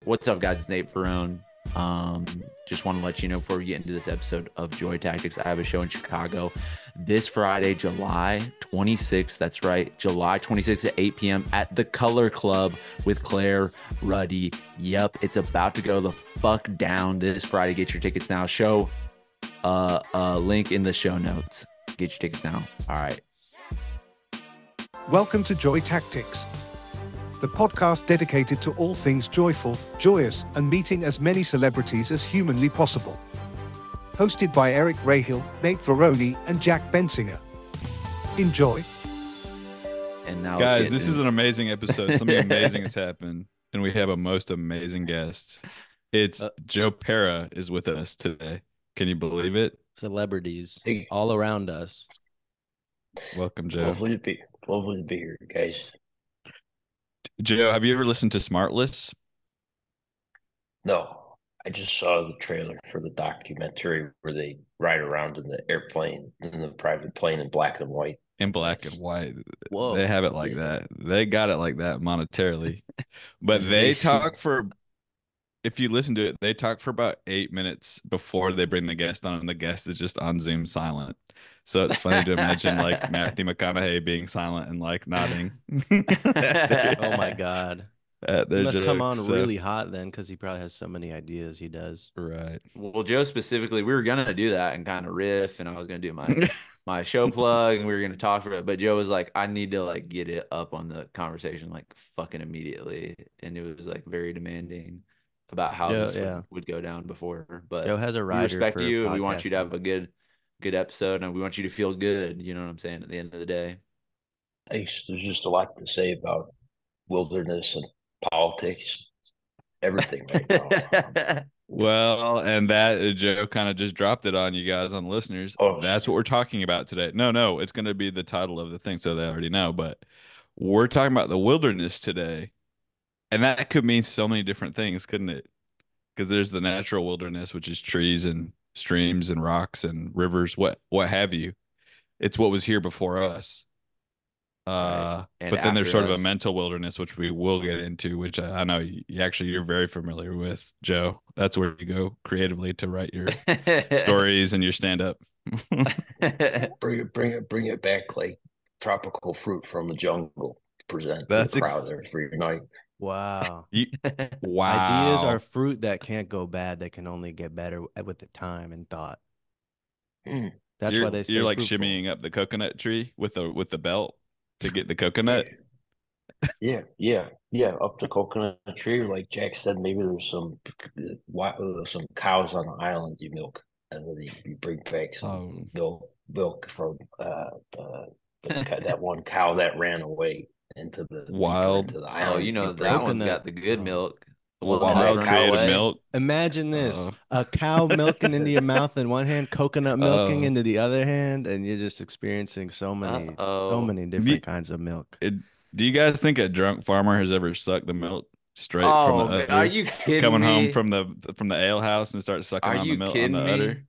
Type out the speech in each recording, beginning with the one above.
What's up, guys? It's Nate Ferrone. Just want to let you know before we get into this episode of Joy Tactics, I have a show in Chicago this Friday, July 26th. That's right, July 26th at 8 p.m. at the Color Club with Claire Ruddy. Yep, it's about to go the fuck down this Friday. Get your tickets now. Show link in the show notes. Get your tickets now. All right. Welcome to Joy Tactics, the podcast dedicated to all things joyful, joyous, and meeting as many celebrities as humanly possible. Hosted by Eric Rahill, Nate Veroni, and Jack Bensinger. Enjoy. And now, guys, this is an amazing episode. Something amazing has happened, and we have a most amazing guest. It's Joe Pera is with us today. Can you believe it? Celebrities all around us. Welcome, Joe. Lovely to be here, guys. Joe, have you ever listened to Smartless? No, I just saw the trailer for the documentary where they ride around in the airplane, in the private plane in black and white. In black and white. Whoa. They have it like that. They got it like that monetarily. But They they talk for, if you listen to it, they talk for about 8 minutes before they bring the guest on, and the guest is just on Zoom silent. So it's funny to imagine like Matthew McConaughey being silent and like nodding. Oh my God. He must come on jokes, really hot then, because he probably has so many ideas he does. Right. Well, Joe specifically, we were gonna do that and kind of riff, and I was gonna do my show plug, and we were gonna talk for it. But Joe was like, I need to like get it up on the conversation like fucking immediately, and it was like very demanding about how this would go down before. But Joe has a we rider respect for you, and we want you to podcasting. have a good episode, and we want you to feel good. You know what I'm saying? At the end of the day. There's just a lot to say about wilderness and politics, everything right now. Well, and that Joe kind of just dropped it on you guys, on listeners. Oh, That's what we're talking about today. No, it's going to be the title of the thing, so they already know. But we're talking about the wilderness today, and that could mean so many different things, couldn't it? Because there's the natural wilderness, which is trees and streams and rocks and rivers, what have you. It's what was here before us. Right. And But then there's after sort of a us. mental wilderness, which we will get into, which I know you're very familiar with, Joe. That's where you go creatively to write your stories and your stand-up. bring it back like tropical fruit from the jungle. Present That's the crowd every night. Wow. Wow. Ideas are fruit that can't go bad. They can only get better with the time and thought. Mm. That's why they say you're like fruitful. shimmying up the coconut tree with the belt to get the coconut. Yeah. Up the coconut tree, like Jack said, maybe there's some cows on the island you milk, and then you bring back some milk from that one cow that ran away into the island. Oh, you know bring that one's coconut. got the good Oh. milk. The one Wild that's Wild run creative away. milk. Imagine this: Uh-oh. a cow milking into your mouth in one hand, coconut milking Uh-oh. into the other hand, and you're just experiencing so many different kinds of milk. Do you guys think a drunk farmer has ever sucked the milk straight Oh, from the man, udder? are you kidding Coming me? home from the ale house and start sucking Are on the you milk on kidding the me? udder?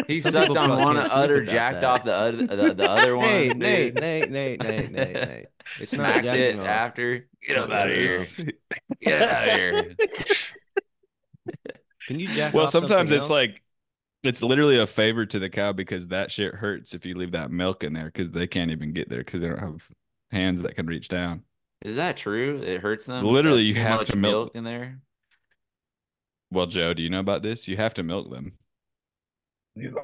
He Some sucked people on can't one sleep udder, without jacked that. off the other one. Hey, dude. Nate. It's not Smacked it jacking off. after. Get up out of here. Jacking Get out of here. Can you jack Well, off sometimes something it's else? like it's literally a favor to the cow, because that shit hurts if you leave that milk in there, because they can't even get there because they don't have hands that can reach down. Is that true? It hurts them. Literally, That's you too have much to milk. in there. Well, Joe, do you know about this? You have to milk them.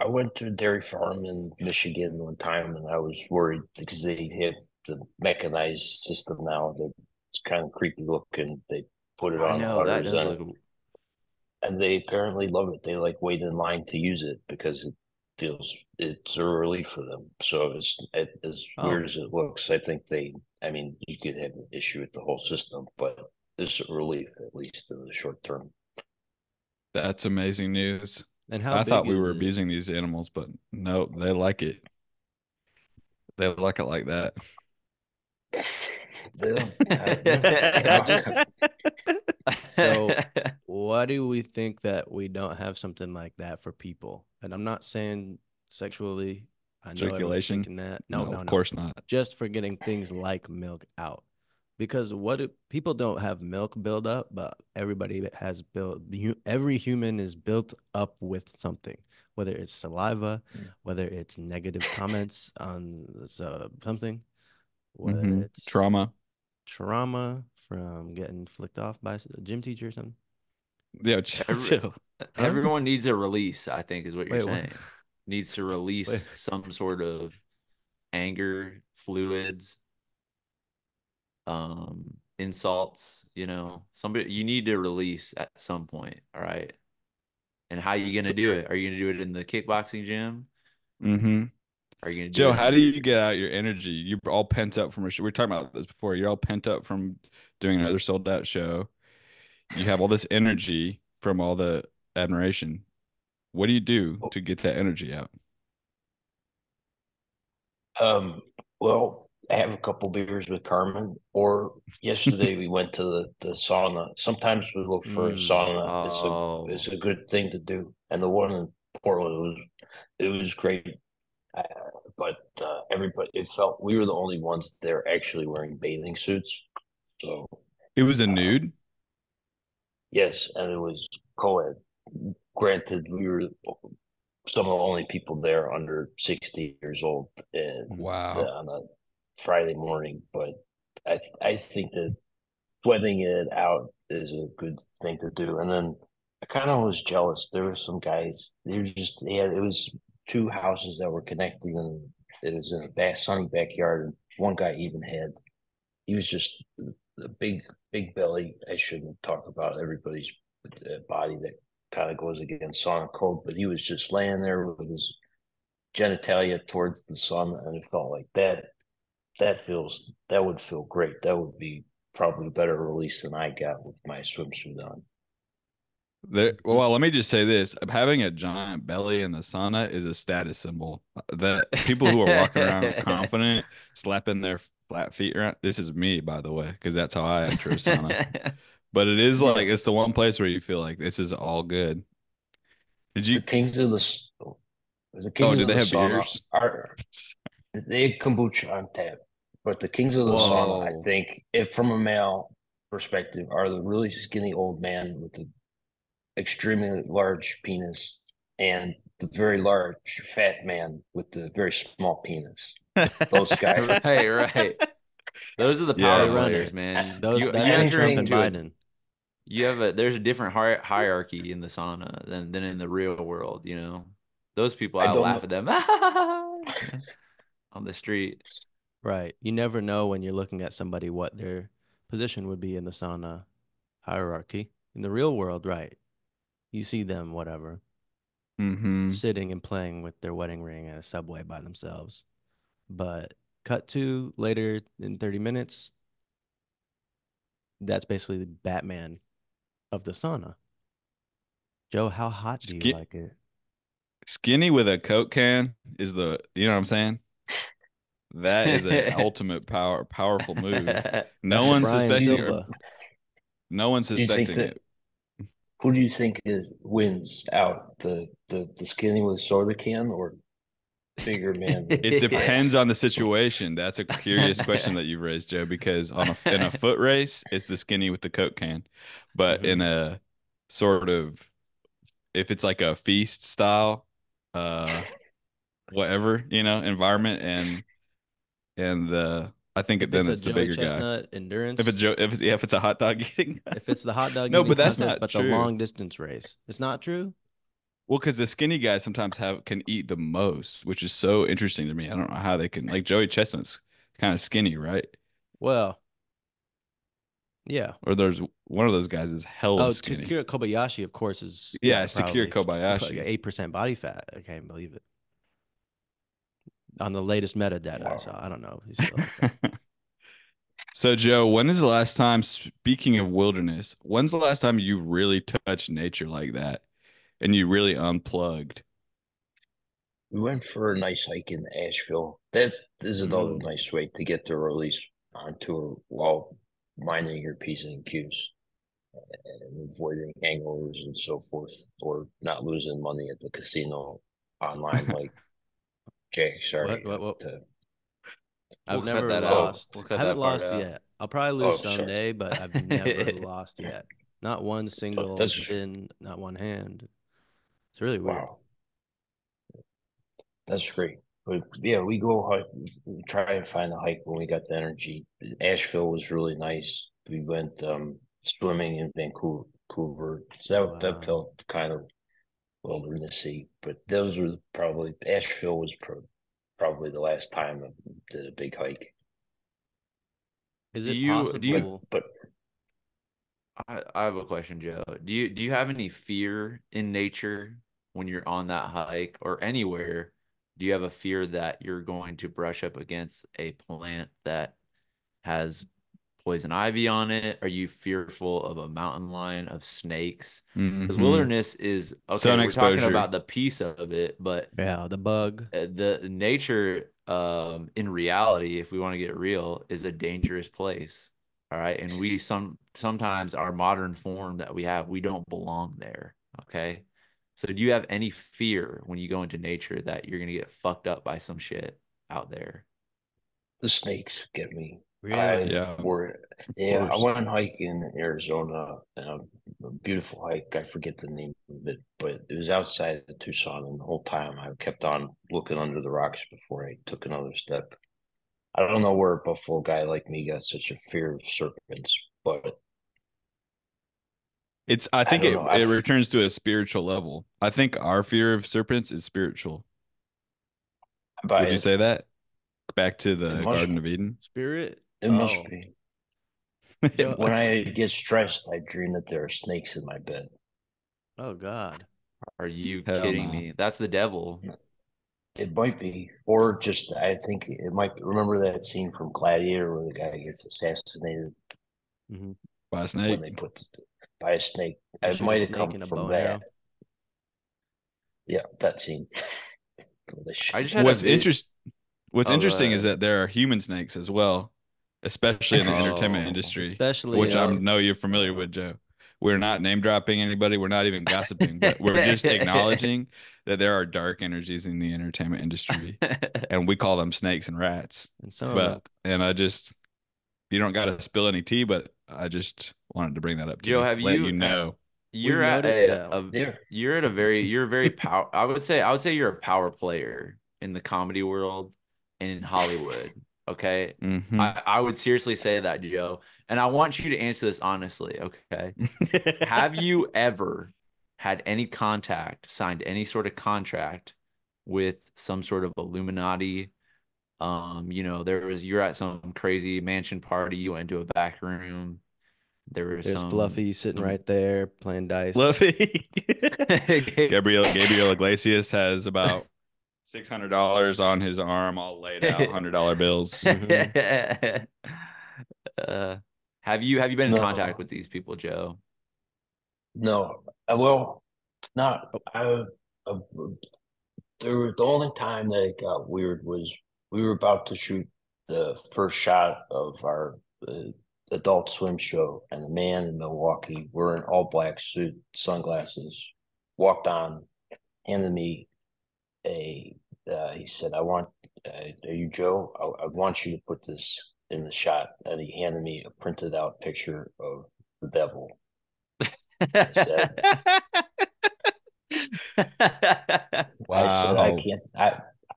I went to a dairy farm in Michigan one time, and I was worried because they have the mechanized system now. That it's kind of creepy looking. They put it I on know that udders, does look. and they apparently love it. They like wait in line to use it because it's a relief for them. So as weird as it looks, I think you could have an issue with the whole system, but it's a relief, at least in the short term. That's amazing news. And how I thought big we is were it? abusing these animals, but no, they like it. They like it like that. So why do we think that we don't have something like that for people? And I'm not saying sexually. I know everyone's Circulation? thinking that. No, No, of course not. Just for getting things like milk out. Because people don't have milk build up, but everybody has every human is built up with something, whether it's saliva, whether it's negative comments on something, whether it's Trauma. trauma from getting flicked off by a gym teacher or something. Yeah, Every, chill. everyone needs a release, I think, is what you're Wait, what? saying. Needs to Wait. release some sort of anger, fluids, insults, somebody you need to release at some point, all right? And how are you gonna do it? Are you gonna do it in the kickboxing gym? Mm-hmm. Are you gonna do Joe, it how do you get out your energy? You're all pent up from a show. We were talking about this before. You're all pent up from doing another sold out show. You have all this energy from all the admiration. What do you do to get that energy out? Um, well, I have a couple beers with Carmen, or yesterday we went to the sauna. Sometimes we look for a sauna. It's Oh, a good thing to do. And the one in Portland was great. Uh, but everybody, it felt we were the only ones there actually wearing bathing suits. So It was a uh, nude. yes, and it was co-ed. Granted, we were some of the only people there under 60 years old Wow. on a Friday morning. But I think that sweating it out is a good thing to do. And then I kind of was jealous. There were some guys. It was two houses that were connected, and it was in a sunny backyard. And one guy even had he was just a big belly. I shouldn't talk about everybody's body that kind of goes against sauna code, but he was just laying there with his genitalia towards the sun, and it felt like that. That would feel great. That would be probably better release than I got with my swimsuit on. Well, let me just say this. Having a giant belly in the sauna is a status symbol. That people who are walking around confident, slapping their flat feet around. This is me, by the way, because that's how I enter a sauna. But it is like Yeah, it's the one place where you feel like this is all good. Did you? the kings of the Oh, kings did of they the have sauna beers? are they have kombucha on tap, but the kings of the sauna, I Whoa. think, if from a male perspective, are the really skinny old man with the extremely large penis and the very large fat man with the very small penis. Those guys. right, right. Those are the They power Yeah. run players, it. man. Those You that's you the enter Trump and anything. into a Biden. there's a different hierarchy in the sauna than in the real world. Those people, I I don't laugh know. at them, on the street. Right. You never know when you're looking at somebody what their position would be in the sauna hierarchy. In the real world, right. You see them, whatever, Mm-hmm. sitting and playing with their wedding ring at a subway by themselves. But cut to later in 30 minutes, that's basically the Batman of the sauna. Joe, how hot do you Ski like it? Skinny with a Coke can is you know what I'm saying? That is a ultimate powerful move. No That's the one's Brian Do suspecting you, or Silva. no one's do you think suspecting that it. who do you think is wins out the skinny with soda can or bigger man with It that? depends on the situation. That's a curious question that you've raised, Joe, because in a foot race, it's the skinny with the Coke can. But in Mhm. a sort of if it's like a feast style, uh whatever, environment and I think If then it's a it's the Joey bigger guy. Chestnut If it's endurance, Joe, if it's a hot dog eating. if it's the hot dog No, eating but that's contest, not but the true. long distance race, it's not true. Well, because the skinny guys sometimes can eat the most, which is so interesting to me. I don't know how they can like Joey Chestnut's kind of skinny, right? Well, yeah. Or there's one of those guys is hella Oh, skinny. Takira Kobayashi, of course, has Yeah, got Sakir probably like Kobayashi. 8% body fat. I can't believe it. On the latest metadata I Wow. saw. I don't know if he's still like that. So, Joe, when is the last time, speaking of wilderness, when's the last time you really touched nature like that and you really unplugged? We went for a nice hike in Asheville. That is another Mm. nice way to get the release on tour while minding your P's and Q's and avoiding hangovers and so forth, or not losing money at the casino online like Jake. What? Sorry. What? What? To, I've We'll cut never that out. oh, lost. We'll I cut haven't that part lost out. yet. I'll probably Oh, lose sorry. someday, but I've never lost yet. Not one single That's spin, not one hand. It's really weird. wow. That's great. But yeah, we go hike. We try and find a hike when we got the energy. Asheville was really nice. We went swimming in Vancouver. So that Wow. felt kind of wildernessy. But those were probably Asheville was probably the last time I did a big hike. Is Do it you do you possible? But I have a question, Joe. Do you have any fear in nature when you're on that hike or anywhere? Do you have a fear that you're going to brush up against a plant that has poison ivy on it? Are you fearful of a mountain lion, of snakes? Because Mm-hmm. wilderness is okay, Sun we're talking exposure. about the piece of it, but Yeah, the bug. the nature in reality, if we want to get real, is a dangerous place. All right. And we sometimes our modern form that we have, we don't belong there. Okay. So do you have any fear when you go into nature that you're gonna get fucked up by some shit out there? the snakes get me. I Really? Yeah, were of Yeah, I course. went hiking in Arizona, a beautiful hike. I forget the name of it, but it was outside of Tucson, and the whole time I kept on looking under the rocks before I took another step. I don't know where a buffalo guy like me got such a fear of serpents, but I I think don't it know. it returns to a spiritual level. I think our fear of serpents is spiritual. By Would you it, say that? Back to it the must Garden of Eden. Spirit? it must Oh, be. Joe. When I get stressed, I dream that there are snakes in my bed. Oh God. Are you Hell kidding no. me? That's the devil. It might be, or just I think it might. Remember that scene from Gladiator where the guy gets assassinated Hmm. By a when snake. they put by a snake. You It shoot a might have snake come in a from bow and that. arrow. Yeah, that scene. I just had a What's vid. interest What's Oh, go interesting is ahead. that there are human snakes as well, especially in the entertainment Oh, industry, Especially which I No, know you're familiar no. with, Joe. We're not name dropping anybody. We're not even gossiping, but we're just acknowledging that there are dark energies in the entertainment industry, and we call them snakes and rats. and some of them. But and I just You don't got to spill any tea, but I just wanted to bring that up to Joe, you, have let you you know. We've you're at noted. Yeah. Yeah, you're a very power I would say you're a power player in the comedy world and in Hollywood. Okay. Hmm. I would seriously say that, Joe. And I want you to answer this honestly. Okay. Have you ever had any contact, signed any sort of contract with some sort of Illuminati? You're at some crazy mansion party, you went into a back room. There was There's some Fluffy sitting some right there playing dice. Fluffy. Gabriel Iglesias has about $600 on his arm, all laid out, $100 bills. Hmm. uh, have you been in contact no, with these people, Joe? no. Well, not. Oh, Uh, the only time that it got weird was we were about to shoot the first shot of our uh, Adult Swim show, and a man in Milwaukee wearing all black suit, sunglasses, walked on, handed me a. He said, "I want. Are you Joe? I want you to put this in the shot." And he handed me a printed out picture of the devil. I said, "I said I Wow. can't.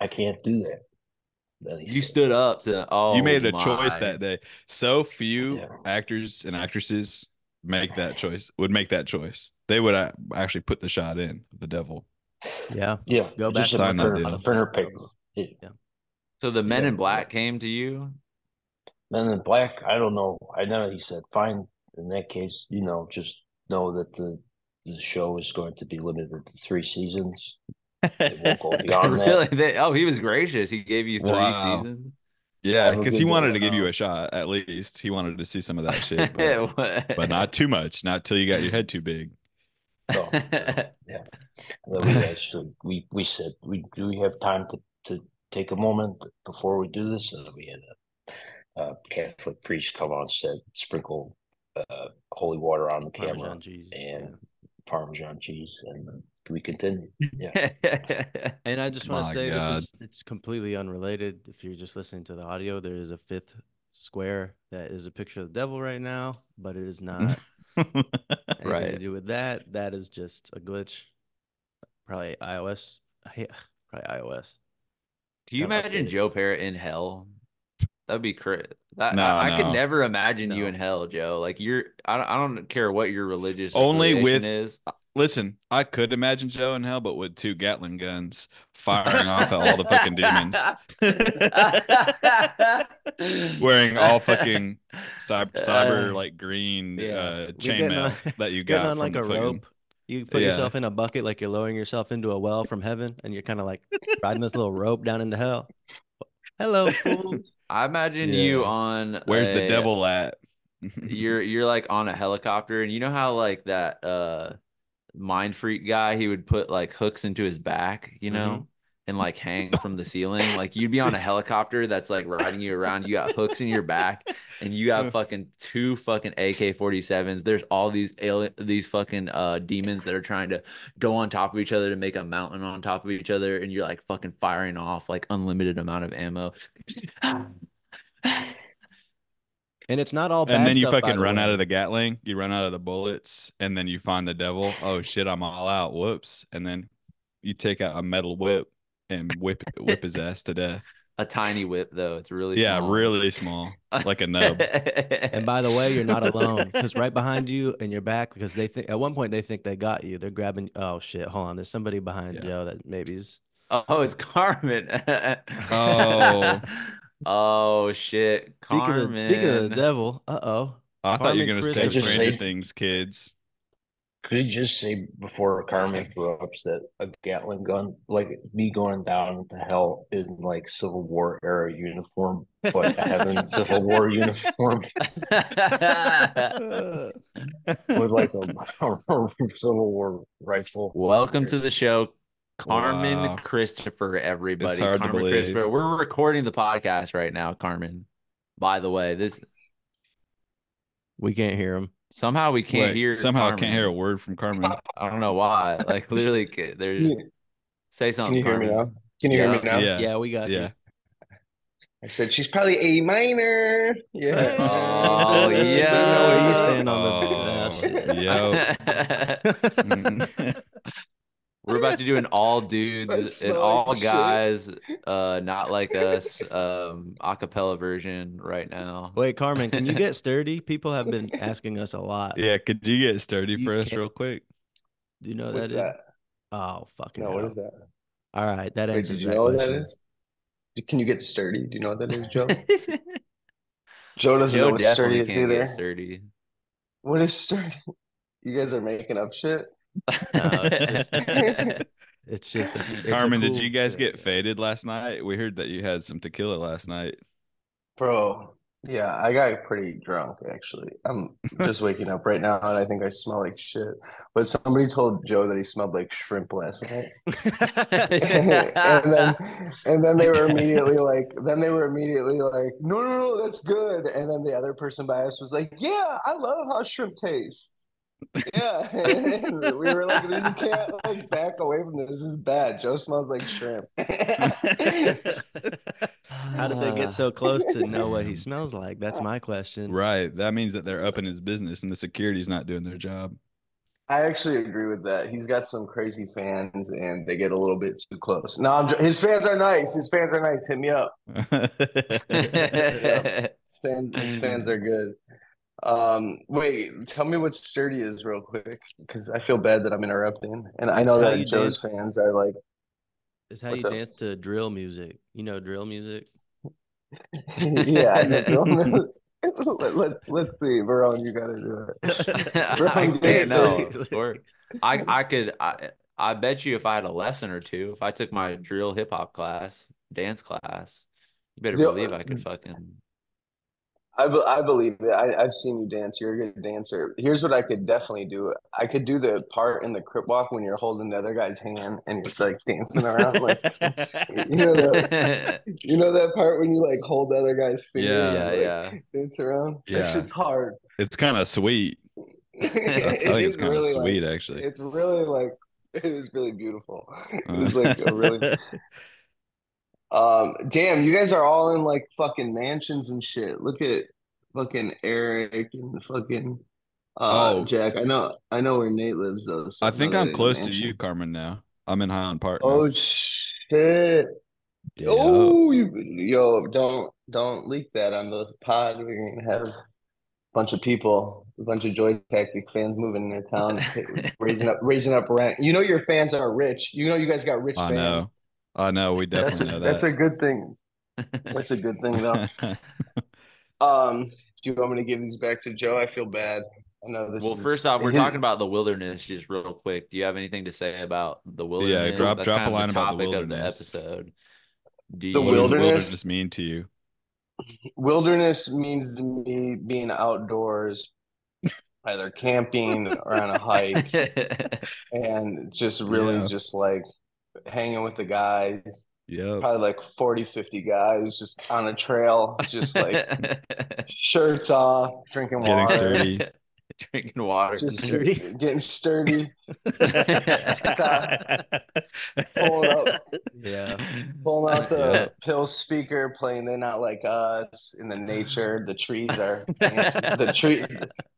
I can't do that." Then he You said, stood up to, You oh made a choice my. that day. So few "Yeah, actors and actresses would make that choice. They would actually put the shot in the devil, yeah. yeah, Go back just and sign look at that a a lot deal. of those printer paper." photos. Yeah, Yeah. So the Men yeah. in Black came to you? Men in Black. I don't know. I know he said, "Fine. In that case, just know that the show is going to be limited to 3 seasons. It won't go beyond that. Really? He was gracious. He gave you three Wow. seasons. Yeah, Have a because he good day." wanted to give you a shot at least. He wanted to see some of that shit, but What? not too much, not till you got your head too big. No, no, yeah. And then we actually we said, do we have time to take a moment before we do this? And we had a Catholic priest come on set, sprinkle holy water on the camera Parmesan cheese. and Yeah. Parmesan cheese, and we continue. Yeah, And I just want to My say God. it's completely unrelated. If you're just listening to the audio, there is a fifth square that is a picture of the devil right now, but it is not anything to Right. do with that. That is just a glitch. Probably iOS. Yeah, probably iOS. Can you Gotta imagine update it. Joe Parrot in hell? That'd be crazy. No, I could no. never imagine you No. in hell, Joe. Like I don't care what your religious Only affiliation with is. listen, I could imagine Joe in hell, but with 2 Gatling guns firing off at all the fucking demons. Wearing all fucking cyber like green Yeah, you're chainmail that you getting got on from like the a fucking rope. You put yeah. yourself in a bucket like you're lowering yourself into a well from heaven, and you're kind of like riding this little rope down into hell. Hello, fools. I imagine you Yeah. on Where's the a devil at? you're like on a helicopter, and you know how like that mind freak guy, he would put like hooks into his back, Hmm. and like hang from the ceiling. Like you'd be on a helicopter that's like riding you around. You got hooks in your back, and you got fucking 2 fucking AK-47s. There's all these fucking demons that are trying to go on top of each other to make a mountain on top of each other, and you're like fucking firing off like unlimited amount of ammo. And it's not all And bad then you stuff, by fucking the run out of way. the Gatling, you run out of the bullets, and then you find the devil. Oh shit, I'm all out. Whoops. And then you take out a metal whip and whip his ass to death. A tiny whip though. It's really Yeah, small. really small. Like a nub. And by the way, you're not alone because right behind you and your back, because they think at one point they think they got you. They're grabbing. Oh shit! Hold on. There's somebody behind Yeah. Joe that maybe's. Oh, it's Carmen. Oh. Oh shit, Speaking of the Carmen. devil, uh-oh. I thought you Carmen were gonna Could I say just Christopher. Stranger say? Things kids. Could you just say before Carmen interrupts that a Gatling gun, like me going down to hell, is like Civil War era uniform, but heaven Civil War uniform with like a Civil War rifle. Welcome to the show, Carmen Wow. Christopher, It's everybody. hard to Carmen Christopher. believe. We're recording the podcast right now, Carmen. By the way, this We can't hear him. somehow we can't Wait, hear somehow I can't hear a Carmen. word from Carmen. I don't know why. Like literally, Can there's you, say can something, you hear me Carmen. now? Can you hear me Yep. now? Yeah. Yeah, we got you. Yeah. I said she's probably A minor. Yeah. Oh We know where you yeah. stand on the Oh, shit. yep. We're about to do an all dudes I and smell all like shit. guys, not like us, acapella version right now. Wait, Carmen, can you get sturdy? People have been asking us a lot. Yeah, could you get sturdy You for us can't. real quick? Do you know what What's that is? that? Oh, fucking No, what is hell. that? All right, that Wait, did answers you that know what that question. is? Can you get sturdy? Do you know what that is, Joe? Joe doesn't know Joe what sturdy definitely is can't get either. sturdy. What is sturdy? You guys are making up shit. No, it's a Carmen, did you cool guys thing. get faded last night? We heard that you had some tequila last night. Bro, yeah, I got pretty drunk actually. I'm just waking up right now and I think I smell like shit. But somebody told Joe that he smelled like shrimp last night. And then they were immediately like, no, no, no, that's good. And then the other person by us was like, yeah, I love how shrimp tastes. Yeah. And we were like, you can't like back away from this. This is bad. Joe smells like shrimp. How did they get so close to know what he smells like? That's my question. Right. That means that they're up in his business and the security's not doing their job. I actually agree with that. He's got some crazy fans, and they get a little bit too close. No, his fans are nice. His fans are nice. Hit me up. Hit me up. His fans are good. Wait, tell me what sturdy is real quick, because I feel bad that I'm interrupting, and I It's know how that you Joe's dance. fans are like, It's how you "What's up?" dance to drill music. You know drill music? Yeah, I know drill moves. Let's see, Verone, you got to do it. I Verone, get can't know. sturdy. Please, Or please. I could I bet you if I had a lesson or two, if I took my drill hip hop class, dance class, you better believe I could The, fucking I believe it. I've seen you dance. You're a good dancer. Here's what I could definitely do. I could do the part in the crip walk when you're holding the other guy's hand and you're like dancing around, like you know that part when you like hold the other guy's finger and Yeah. Yeah, you like yeah. dance around. That Yeah. shit's hard. It's kind of sweet. I It think it's is kind of really like sweet, actually. it's really like it is really beautiful. It Uh, is like a really Damn, you guys are all in like fucking mansions and shit. Look at fucking Eric and fucking Oh, Jack. I know where Nate lives though, so I I know think that I'm ain't a close to you, mansion. Carmen, now. I'm in Highland Park now. Oh shit. Yeah. Oh, yo, don't leak that on the pod. We're gonna have a bunch of people, a bunch of Joy Tactic fans moving in their town, raising up rent. You know your fans are rich. You know you guys got rich I fans. know. I know. We definitely know That's that. a good thing. That's a good thing though. Do you want me to give these back to Joe? I feel bad. I know this Well, first is off, we're his talking about the wilderness just real quick. Do you have anything to say about the Yeah, wilderness? drop That's drop a kind of the line about the topic of the wilderness. episode. Do the What does you wilderness wilderness. mean to you? Wilderness means to me being outdoors, either camping or on a hike, and just really Yeah. just like hanging with the guys, Yep. probably like 40, 50 guys just on a trail, just like shirts off, drinking Getting water, sturdy. drinking water? just Sturdy. getting sturdy, stop, pulling up, Yeah. pulling out the Yep. pill speaker, playing They're Not Like Us in the nature. The trees are dancing.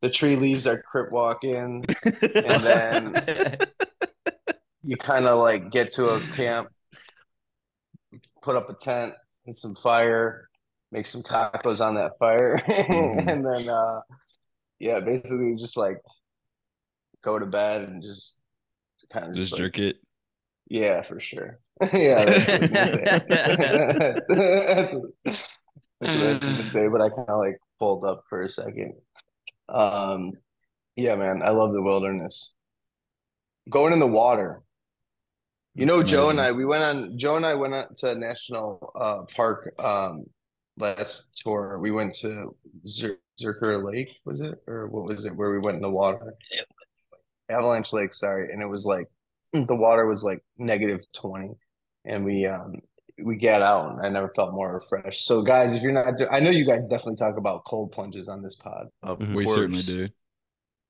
The tree leaves are crip walking, and then you kind of like get to a camp, put up a tent and some fire, make some tacos on that fire, Hmm. and then yeah, basically just like go to bed and just kind of just Just like jerk it. yeah, for sure. Yeah, that's what I was gonna say. That's what I was gonna say, but I kind of like pulled up for a second. Um, yeah, man, I love the wilderness. Going in the water. You It's know, amazing. Joe and I went out to National Park last tour. We went to Zerker Lake, was it? Or what was it, where we went in the water? Avalanche Lake, sorry. And it was like the water was like -20. And we got out and I never felt more refreshed. So guys, if you're not I know you guys definitely talk about cold plunges on this pod. Of Mhm. We certainly course. do.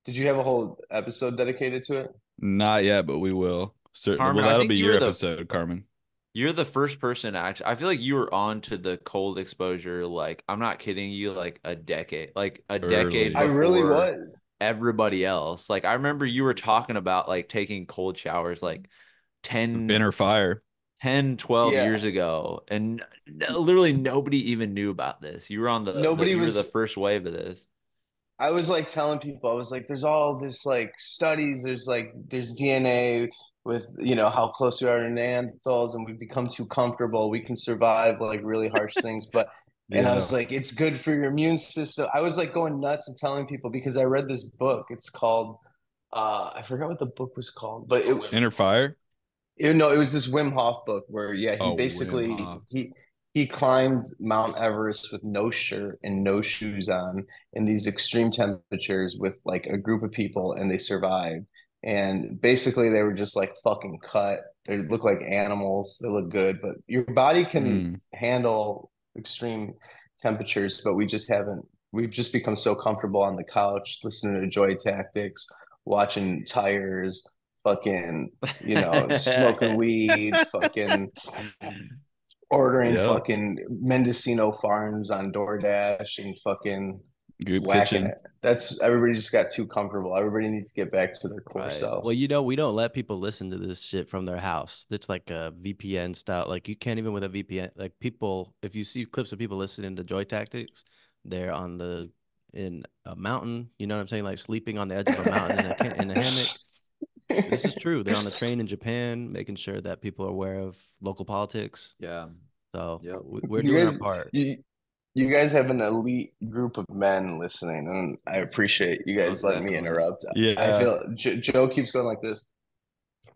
Did you have a whole episode dedicated to it? Not yet, but we will. Certainly. Well, Carmen, I that'll think be your episode, Carmen. you're the first person actually. I feel like you were on to the cold exposure. Like, I'm not kidding you, like a decade I Early. really before was. everybody else. Like, I remember you were talking about like taking cold showers like 10, Inner fire. 10, 12 Yeah. years ago, and literally nobody even knew about this. You were on Nobody you were the was first wave of this. I was like telling people, I was like, there's all this like studies, there's DNA with how close we are to Neanderthals and we become too comfortable. We can survive like really harsh things. And I Yeah. was like, it's good for your immune system. I was like going nuts and telling people because I read this book. It's called I forgot what the book was called, but Inner fire. it was this Wim Hof book where yeah, he Oh, Wim basically Hof. he climbed Mount Everest with no shirt and no shoes on in these extreme temperatures with like a group of people and they survived. And basically they were just like fucking cut. They look like animals. They look good, but your body can Mm. handle extreme temperatures, but we've just become so comfortable on the couch listening to Joy Tactics, watching tires, fucking smoking weed, fucking ordering Yep. fucking Mendocino farms on DoorDash and fucking Goop whacking kitchen. it. That's everybody just got too comfortable. Everybody needs to get back to their core Right. self. Well, we don't let people listen to this shit from their house. It's like a VPN style. Like you can't even with a VPN. Like people, if you see clips of people listening to Joy Tactics, they're in a mountain. You know what I'm saying? Like sleeping on the edge of a mountain in a hammock. This is true. They're on the train in Japan, making sure that people are aware of local politics. Yeah. So Yep. we're You doing our guys, part. you guys have an elite group of men listening, and I appreciate you guys Most letting me definitely. interrupt. I Yeah. feel Joe keeps going like this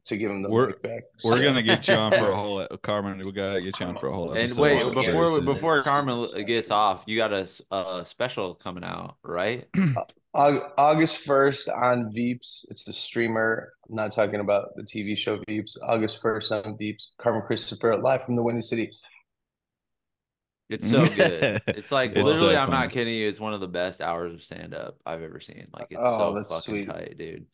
to give him the We're mic back. we're So gonna get you on for a whole Carmen. We gotta get you on for a whole And episode wait, very soon. before Carmen gets off, you got a special coming out, right? August 1st on Veeps. It's a streamer. I'm not talking about the TV show Veeps. August 1st on Veeps. Carmen Christopher live from the Windy City. It's so good. It's like It's literally, so I'm not funny. kidding you. It's one of the best hours of stand up I've ever seen. Like, it's Oh, so that's fucking sweet. tight, dude.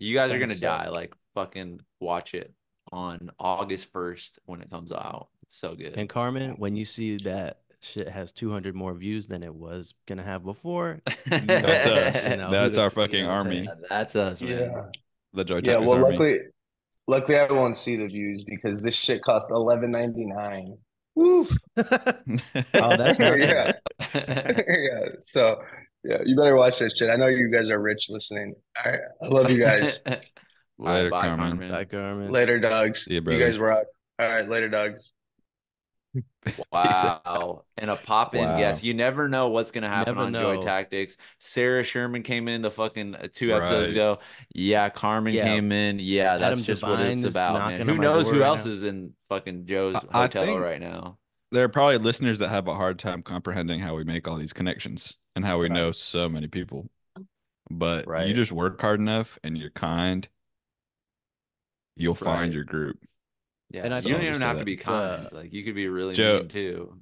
You guys are gonna Thanks, die. dog. Like, fucking watch it on August 1st when it comes out. It's so good. And Carmen, when you see that shit has 200 more views than it was gonna have before, you That's know, us. who That's the, our fucking what I'm army. saying. That's us, man. Yeah. The Joy Yeah. Tactics Well, army. luckily I won't see the views because this shit costs $11.99. Woof. Oh, that's nothing. Yeah. Yeah. So yeah, you better watch that shit. I know you guys are rich listening. All right. I love you guys. All right, Later, bye, Carmen. Carmen. Bye, Carmen. Later, dogs. See you, You brother. guys rock. All right, later, dogs. Peace out. Wow. And a pop-in Wow. guest. You never know what's going to happen Never on Joy know. Tactics. Sarah Sherman came in the fucking 2 episodes Right. ago. Yeah, Carmen Yeah. came in. Yeah, that's Adam just what it's Devine is about, man. knocking Who on my knows door who right else now. is in fucking Joe's I hotel think right now? there are probably listeners that have a hard time comprehending how we make all these connections and how we know so many people. But you Right. just work hard enough and you're kind, you'll find Right. your group. Yeah. And I You don't I'll even just say have to that. be kind. Like you could be really Joe, mean too.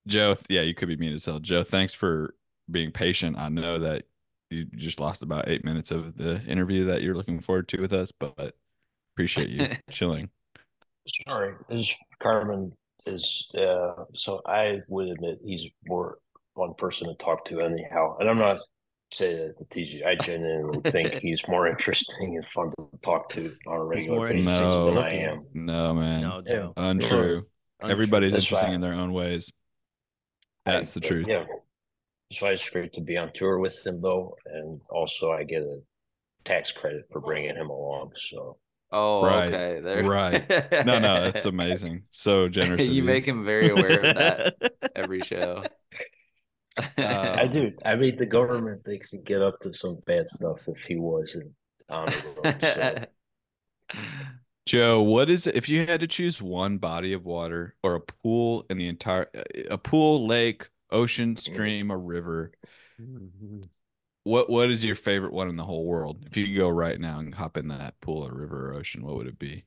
Yeah, you could be mean as hell. Joe, thanks for being patient. I know that you just lost about 8 minutes of the interview that you're looking forward to with us, but appreciate you chilling. Sorry, this Carmen is so I would admit he's more fun person to talk to anyhow. And I'm not saying that to tease you. I genuinely think he's more interesting and fun to talk to on a He's regular more basis interesting than No, I looking. am. no, man. No, Yeah, Joe. Untrue. Untrue. Everybody's that's interesting why in their own ways. That's the truth. yeah. That's why it's great to be on tour with him though. And also I get a tax credit for bringing him along. So Oh, Right. okay. Right. No, that's There. amazing. So generous of You you. make him very aware of that every show. I Um, do. I mean, the government thinks he'd get up to some bad stuff if he wasn't on the road. So Joe, what is it if you had to choose one body of water or a pool in the entire a pool, lake, ocean, stream, or river? What is your favorite one in the whole world? If you could go right now and hop in that pool or river or ocean, what would it be?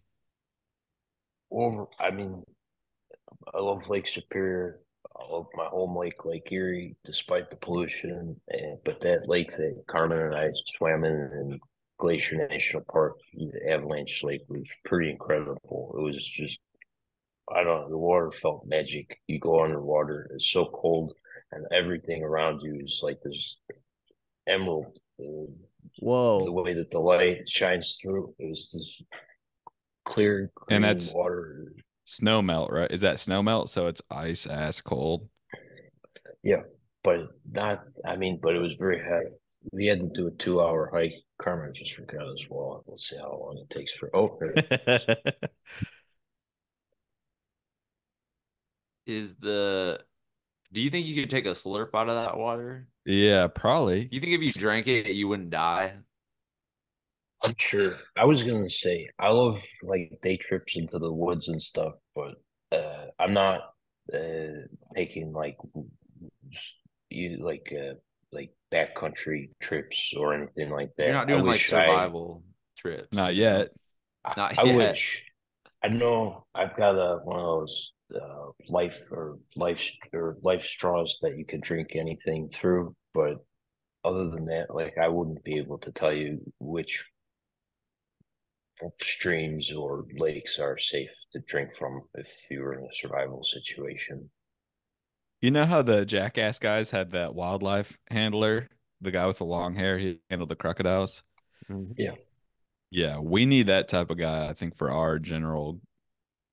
I mean, I love Lake Superior. I love my home lake, Lake Erie, despite the pollution. But that lake that Carmen and I swam in Glacier National Park, the Avalanche Lake, was pretty incredible. It was just, I don't know, the water felt magic. You go underwater, it's so cold, and everything around you is like this emerald. The Whoa. way that the light shines through, it was this clear And green that's water. snow melt, right? Is that snow melt? So it's ice ass cold. Yeah, but not. I mean, but it was very heavy. We had to do a 2 hour hike. Carmen just forgot as well. Let's see how long it takes for. Oh, Is the Do you think you could take a slurp out of that water? Yeah, probably. You think if you drank it, you wouldn't die? I'm sure. I was gonna say I love like day trips into the woods and stuff, but I'm not taking you like backcountry trips or anything like You're that. not doing like survival trips. Not yet. Not I yet. wish. I know I've got one of those life straws that you can drink anything through, but other than that, like I wouldn't be able to tell you which streams or lakes are safe to drink from if you were in a survival situation. You know how the Jackass guys had that wildlife handler, the guy with the long hair, he handled the crocodiles? Mhm. Yeah. Yeah, we need that type of guy, I think, for our general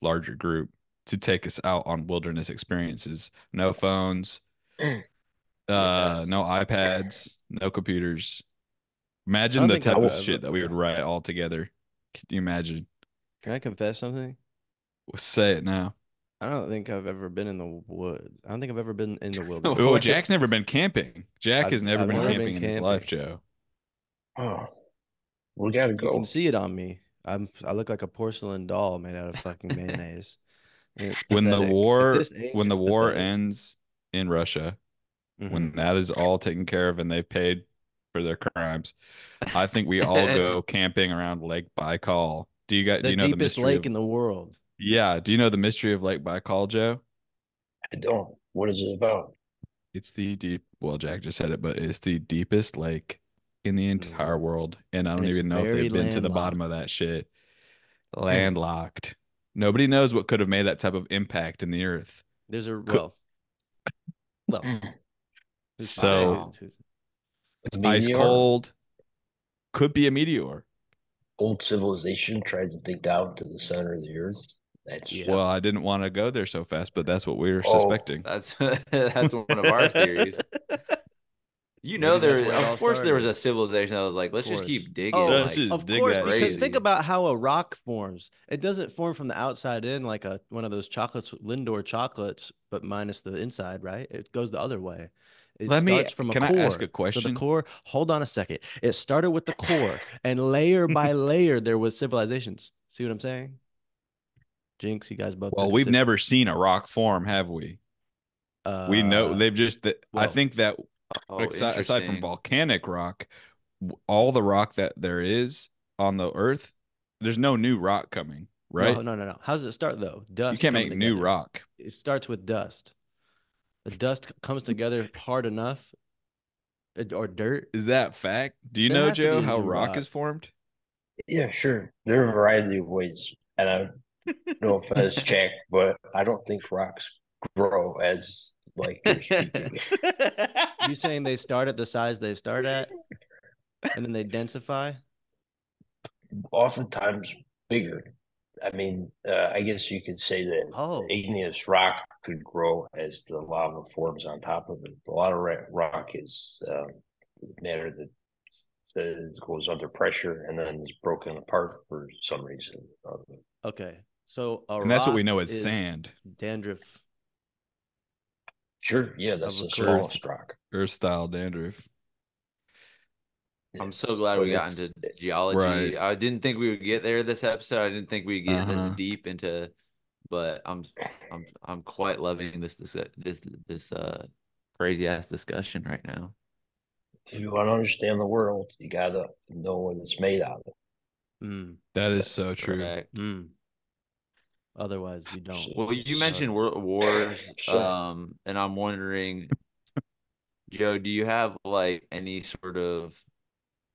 larger group to take us out on wilderness experiences. No phones, no Yes. iPads, no computers. I Imagine don't the think type I've of ever. shit that we would write all together. Can you imagine? Can I confess something? Say it now. I don't think I've ever been in the wood. I don't think I've ever been in the Oh, wilderness. Jack's never been camping. Jack has never I've been never been camping in his life, camping. Joe. Oh, we gotta You can go. see it on me. I look like a porcelain doll made out of fucking mayonnaise. And it's When the pathetic. At war this age, when the it's war pathetic. ends in Russia, Hmm. when that is all taken care of and they've paid for their crimes, I think we all go camping around Lake Baikal. Do The you know the deepest mystery lake of in the world. Yeah, do you know the mystery of Lake Baikal, Joe? I don't. What is it about? It's the deep, well, Jack just said it, but it's the deepest lake in the In the entire world. world. And I And don't it's even know if very they've been to the bottom of landlocked. that shit. Landlocked. Nobody knows what could have made that type of impact in the earth. There's a Could, well, who's to say? so Wow. it's ice Meteor, cold. Could be a meteor. old civilization tried to dig down to the center of the earth. That's Yeah. Well, I didn't want to go there so fast, but that's what we were oh, suspecting. That's that's one of our theories. You know, Maybe that's where it of all course there was started. a civilization that was like, Of let's just course. keep digging, Oh, Let's like just of dig course, that because shit. think crazy. about how a rock forms. It doesn't form from the outside in like one of those chocolates, Lindor chocolates, but minus the inside, right? It goes the other way. It starts from a Can I ask a core. So the question? core, hold on a second. It started with the core, and layer by layer there was civilizations. See what I'm saying? Jinx, you guys both Well, took a we've sip. never seen a rock form, have we? We know Uh, they've just, I well, think that Oh, aside from interesting. volcanic rock, all the rock that there is on the earth, there's no new rock coming, no, right? no, no, no. How does it start though? You Dust can't coming make new together. rock. It starts with dust. The dust comes together hard enough, or dirt. Is that fact? Do you There know, has to be Joe, a how new rock rock. is formed? yeah, sure. There are a variety of ways, and I no offense, Jack, but I don't think rocks grow as like you're speaking. You saying they start at the size they start at, and then they densify? Oftentimes bigger. I mean, I guess you could say that Oh, igneous rock could grow as the lava forms on top of it. A lot of rock is matter that goes under pressure and then is broken apart for some reason. okay. So a And that's what we rock know as is sand, dandruff Sure, yeah, of that's a the cliff. smallest rock. earth style dandruff. Yeah. I'm so glad But we got it's into geology. Right. I didn't think we would get there this episode. I didn't think we'd get this Uh-huh. deep into, but I'm quite loving this crazy ass discussion right now. if you want to understand the world, you gotta know what it's made out of. Mm, That is so true. Correct. mm. Otherwise, you don't. So, Well, you so, mentioned wars, so and I'm wondering, Joe, do you have like any sort of,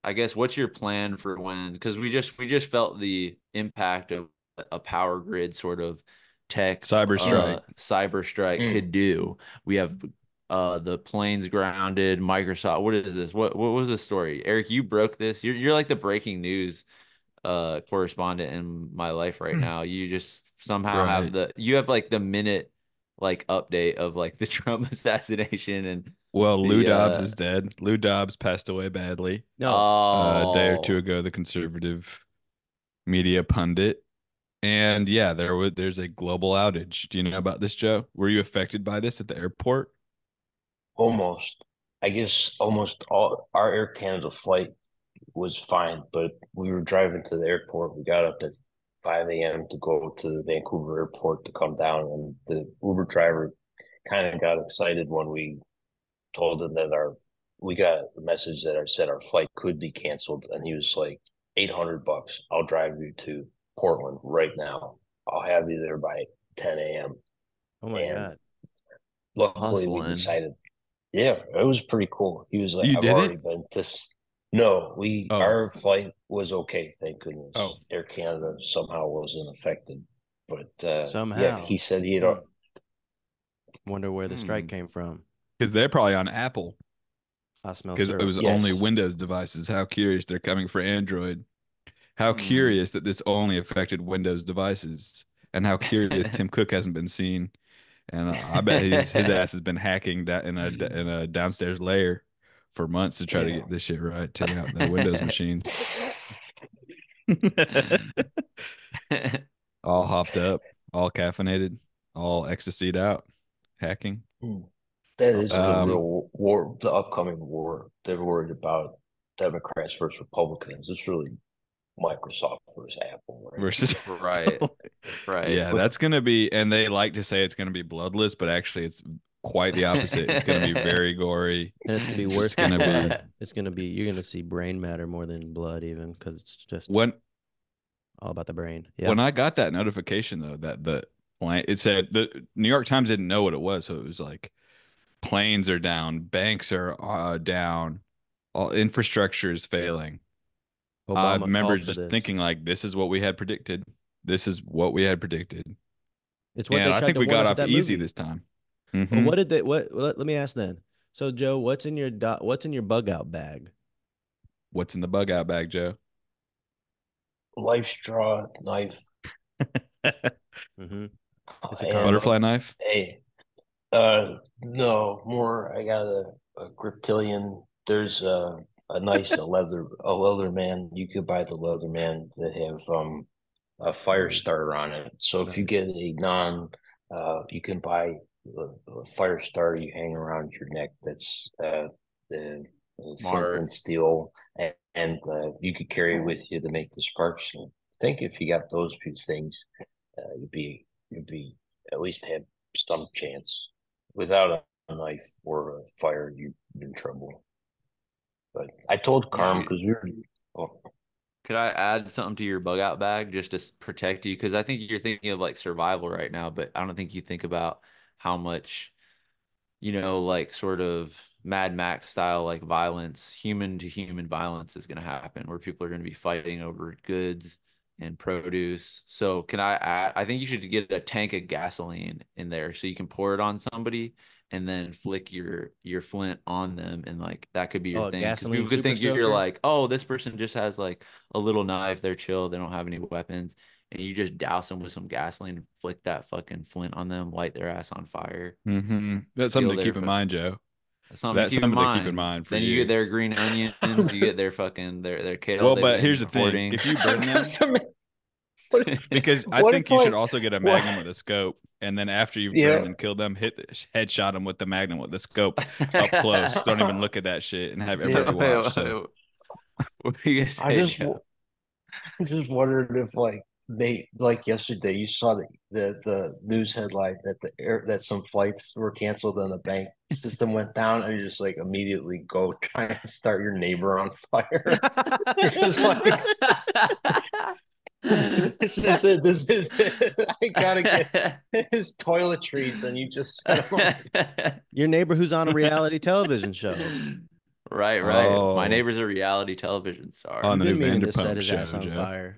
I guess, what's your plan for when? Because we just felt the impact of a power grid sort of tech, Cyber strike. cyber strike mm, could do. We have the planes grounded. Microsoft. What is this? What was the story? Eric, you broke this. You're like the breaking news correspondent in my life right now. You just somehow have Right. you have like the minute like update of like the Trump assassination and Well, Lou the Dobbs is dead. Lou Dobbs passed away badly No. a day or two oh ago, the conservative media pundit. And yeah, there's a global outage. Do you know about this, Joe? Were you affected by this at the airport? almost. I guess almost all our Air Canada flight was fine, but we were driving to the airport. We got up at 5 a.m. to go to the Vancouver airport to come down, and the Uber driver kind of got excited when we told him that we got a message that said our flight could be canceled, and he was like, $800. I'll drive you to Portland right now. I'll have you there by 10 a.m. Oh my And God. luckily, we hustling. decided, yeah, it was pretty cool. He was like, You I've did already it? been to. No, Oh, our flight was okay, thank goodness. oh, Air Canada somehow wasn't affected, but yeah, Somehow. he said he'd. Hmm. Wonder where the strike Hmm. came from. because they're probably on Apple I smell because it syrup. was only Yes, Windows devices. How curious they're coming for Android. How Hmm. curious that this only affected Windows devices, and how curious Tim Cook hasn't been seen. And I bet his ass has been hacking that in a downstairs layer for months to try to yeah. get this shit right, take out the Windows machines. All hopped up, all caffeinated, all ecstasied out, hacking. Hmm. That Oh, is that's the awesome. real war, the upcoming war. They're worried about Democrats versus Republicans. It's really Microsoft versus Apple, right? Versus Right. Right. yeah, that's gonna be, and they like to say it's gonna be bloodless, but actually it's quite the opposite. It's gonna be very gory. And it's gonna be It's worse than gonna be blood. It's gonna be you're gonna see brain matter more than blood, even because it's just when all about the brain. Yeah. when I got that notification though that the plane, it said the New York Times didn't know what it was, so it was like planes are down, banks are down, all infrastructure is failing. I Obama remember called for just this. thinking like this is what we had predicted. This is what we had predicted. It's what And they I tried think to we warn got us with off that easy movie. this time. Well, what did they? Let me ask then. So, Joe, what's in your bug out bag? What's in the bug out bag, Joe? Life straw, knife, Mm-hmm. It's a and combo. Butterfly knife? hey, no more. I got a Griptilian. There's a nice leather man. You could buy the leather man that have a fire starter on it. So if you Nice. get a you can buy a fire starter you hang around your neck. That's the flint Smart. and steel, and you could carry it with you to make the sparks. And I think if you got those few things, you'd be at least have some chance. Without a knife or a fire, you're in trouble. But I told You Carm should. because we were. Oh, Could I add something to your bug out bag just to protect you? Because I think you're thinking of like survival right now, but I don't think you think about how much, like sort of Mad Max style, like violence, human to human violence is going to happen where people are going to be fighting over goods and produce. So can I add, I think you should get a tank of gasoline in there so you can pour it on somebody and then flick your flint on them, and like that could be your Oh, a thing because gasoline people could super think you're soaker. like, oh, this person just has like a little knife, they're chill, they don't have any weapons, and you just douse them with some gasoline and flick that fucking flint on them, light their ass on fire, That's something steal to their keep in mind, Joe. that's something to That's keep in something to keep in mind. mind for Then you get you. their green onions, you get their fucking their kale Well, they've but here's been the thing. hoarding. If you I'm burn them, just what if because I what if think you should like also get a what? magnum with a scope, and then after you've Yeah. burned and killed them, headshot them with the magnum with the scope up close. Don't even look at that shit and have Yeah. everybody watch. So What are you gonna I say, just Joe? I just wondered if they like yesterday you saw the news headline that that some flights were canceled and the bank system went down and you just like immediately go try and start your neighbor on fire. You're just like this is I gotta get his toiletries and you just set him on. Your neighbor who's on a reality television show. Right, right. My oh, neighbor's a reality television star. on You've the new been meaning to set Vanderpump his ass show, on Joe. fire.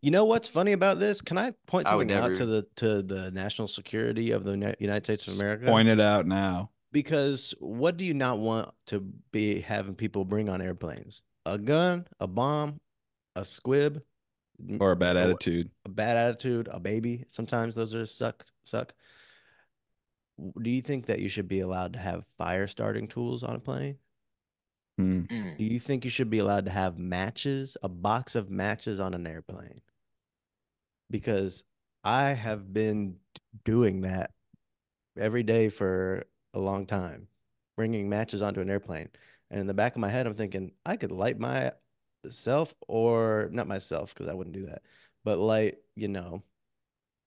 You know what's funny about this? Can I point I would something out never. to the national security of the United States of America? Point it out now. Because what do you not want to be having people bring on airplanes? A gun, a bomb, a squib, Or a bad or attitude. a bad attitude, a baby. Sometimes those are suck. Do you think that you should be allowed to have fire starting tools on a plane? Hmm. Do you think you should be allowed to have matches, a box of matches on an airplane? Because I have been doing that every day for a long time, bringing matches onto an airplane. And in the back of my head, I'm thinking I could light myself, or not myself because I wouldn't do that, but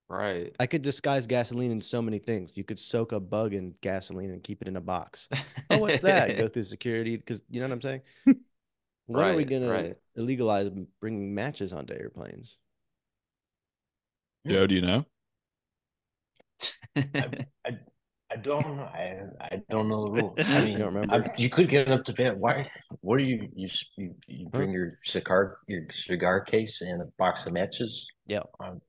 Right. I could disguise gasoline in so many things. You could soak a bug in gasoline and keep it in a box. Oh, what's that? Go through security because you know what I'm saying? When are we Right, gonna right. illegalize bringing matches onto airplanes? Joe, do you know? I, I, I don't know. I don't know the rules. I You don't mean, remember? you could get up to bed. Why? What do you Huh? bring your cigar case and a box of matches Yeah. on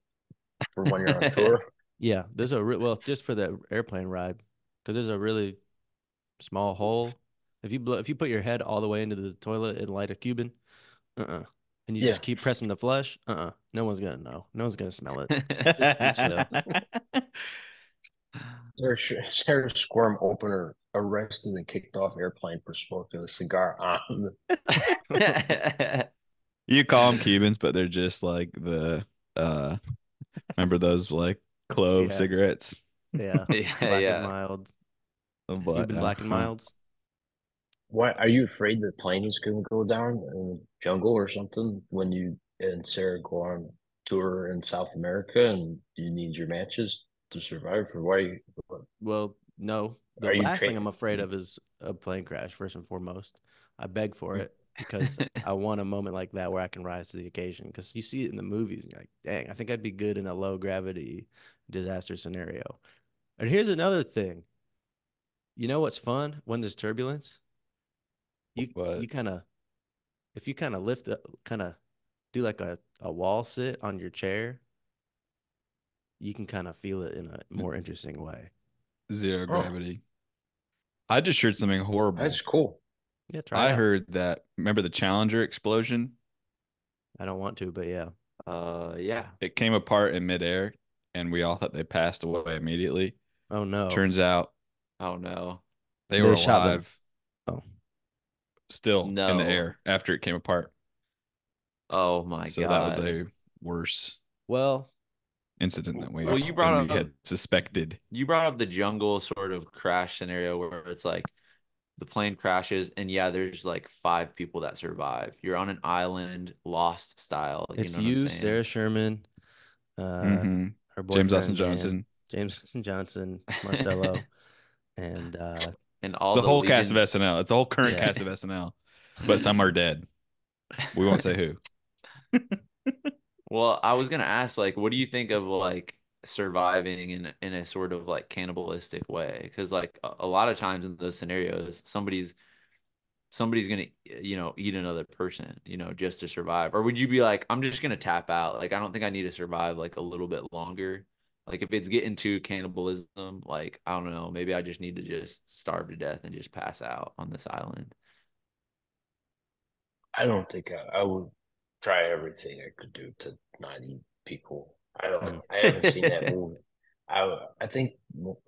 for when you're on tour? Yeah. There's well, just for the airplane ride, because there's a really small hole. If you put your head all the way into the toilet and light a Cuban, and you Yeah. just keep pressing the flush, no one's gonna know. No one's gonna smell it. Just be chill. Sarah Squirm opener arrested and kicked off airplane for smoking a cigar on You call them Cubans, but they're just like the uh remember those like clove Yeah. cigarettes? Yeah. Yeah, Black and yeah. mild. But Cuban black and milds. Why are you afraid the plane is going to go down in the jungle or something when you and Sarah go on tour in South America and you need your matches to survive? For why Well, no. The are you last thing trained? I'm afraid of is a plane crash, first and foremost. I beg for it because I want a moment like that where I can rise to the occasion. Because you see it in the movies and you're like, dang, I think I'd be good in a low gravity disaster scenario. And here's another thing. You know what's fun when there's turbulence? You what? kind of if you kind of lift up, kind of do like a wall sit on your chair, you can kind of feel it in a more interesting way. Zero Oh, gravity. I just heard something horrible. that's cool. Yeah, try it I out. heard that. Remember the Challenger explosion? I don't want to, but yeah. Yeah. It came apart in midair, and we all thought they passed away immediately. Oh no. Turns out Oh no. they were They shot them. alive Oh. still in the No. air after it came apart. Oh my So that was God. a worse Well, incident than Well, we had suspected. you brought up the jungle sort of crash scenario where it's like the plane crashes and yeah, there's like 5 people that survive. You're on an island, lost style. You it's know what I'm you, saying? Sarah Sherman, Mm-hmm. her James boyfriend Austin Dan, Johnson. James Austin Johnson, Marcelo, and And It's all the the whole cast of legion. SNL. It's the whole current yeah. cast of SNL, but some are dead. We won't say who. Well, I was gonna ask, like, what do you think of like surviving in a sort of like cannibalistic way? Because like a lot of times in those scenarios, somebody's gonna eat another person, just to survive. Or would you be like, I'm just gonna tap out? Like, I don't think I need to survive like a little bit longer. Like if it's getting to cannibalism, like I don't know, maybe I just need to just starve to death and just pass out on this island. I don't think I would try everything I could do to not eat people. I don't. Mm. I haven't seen that movie. I think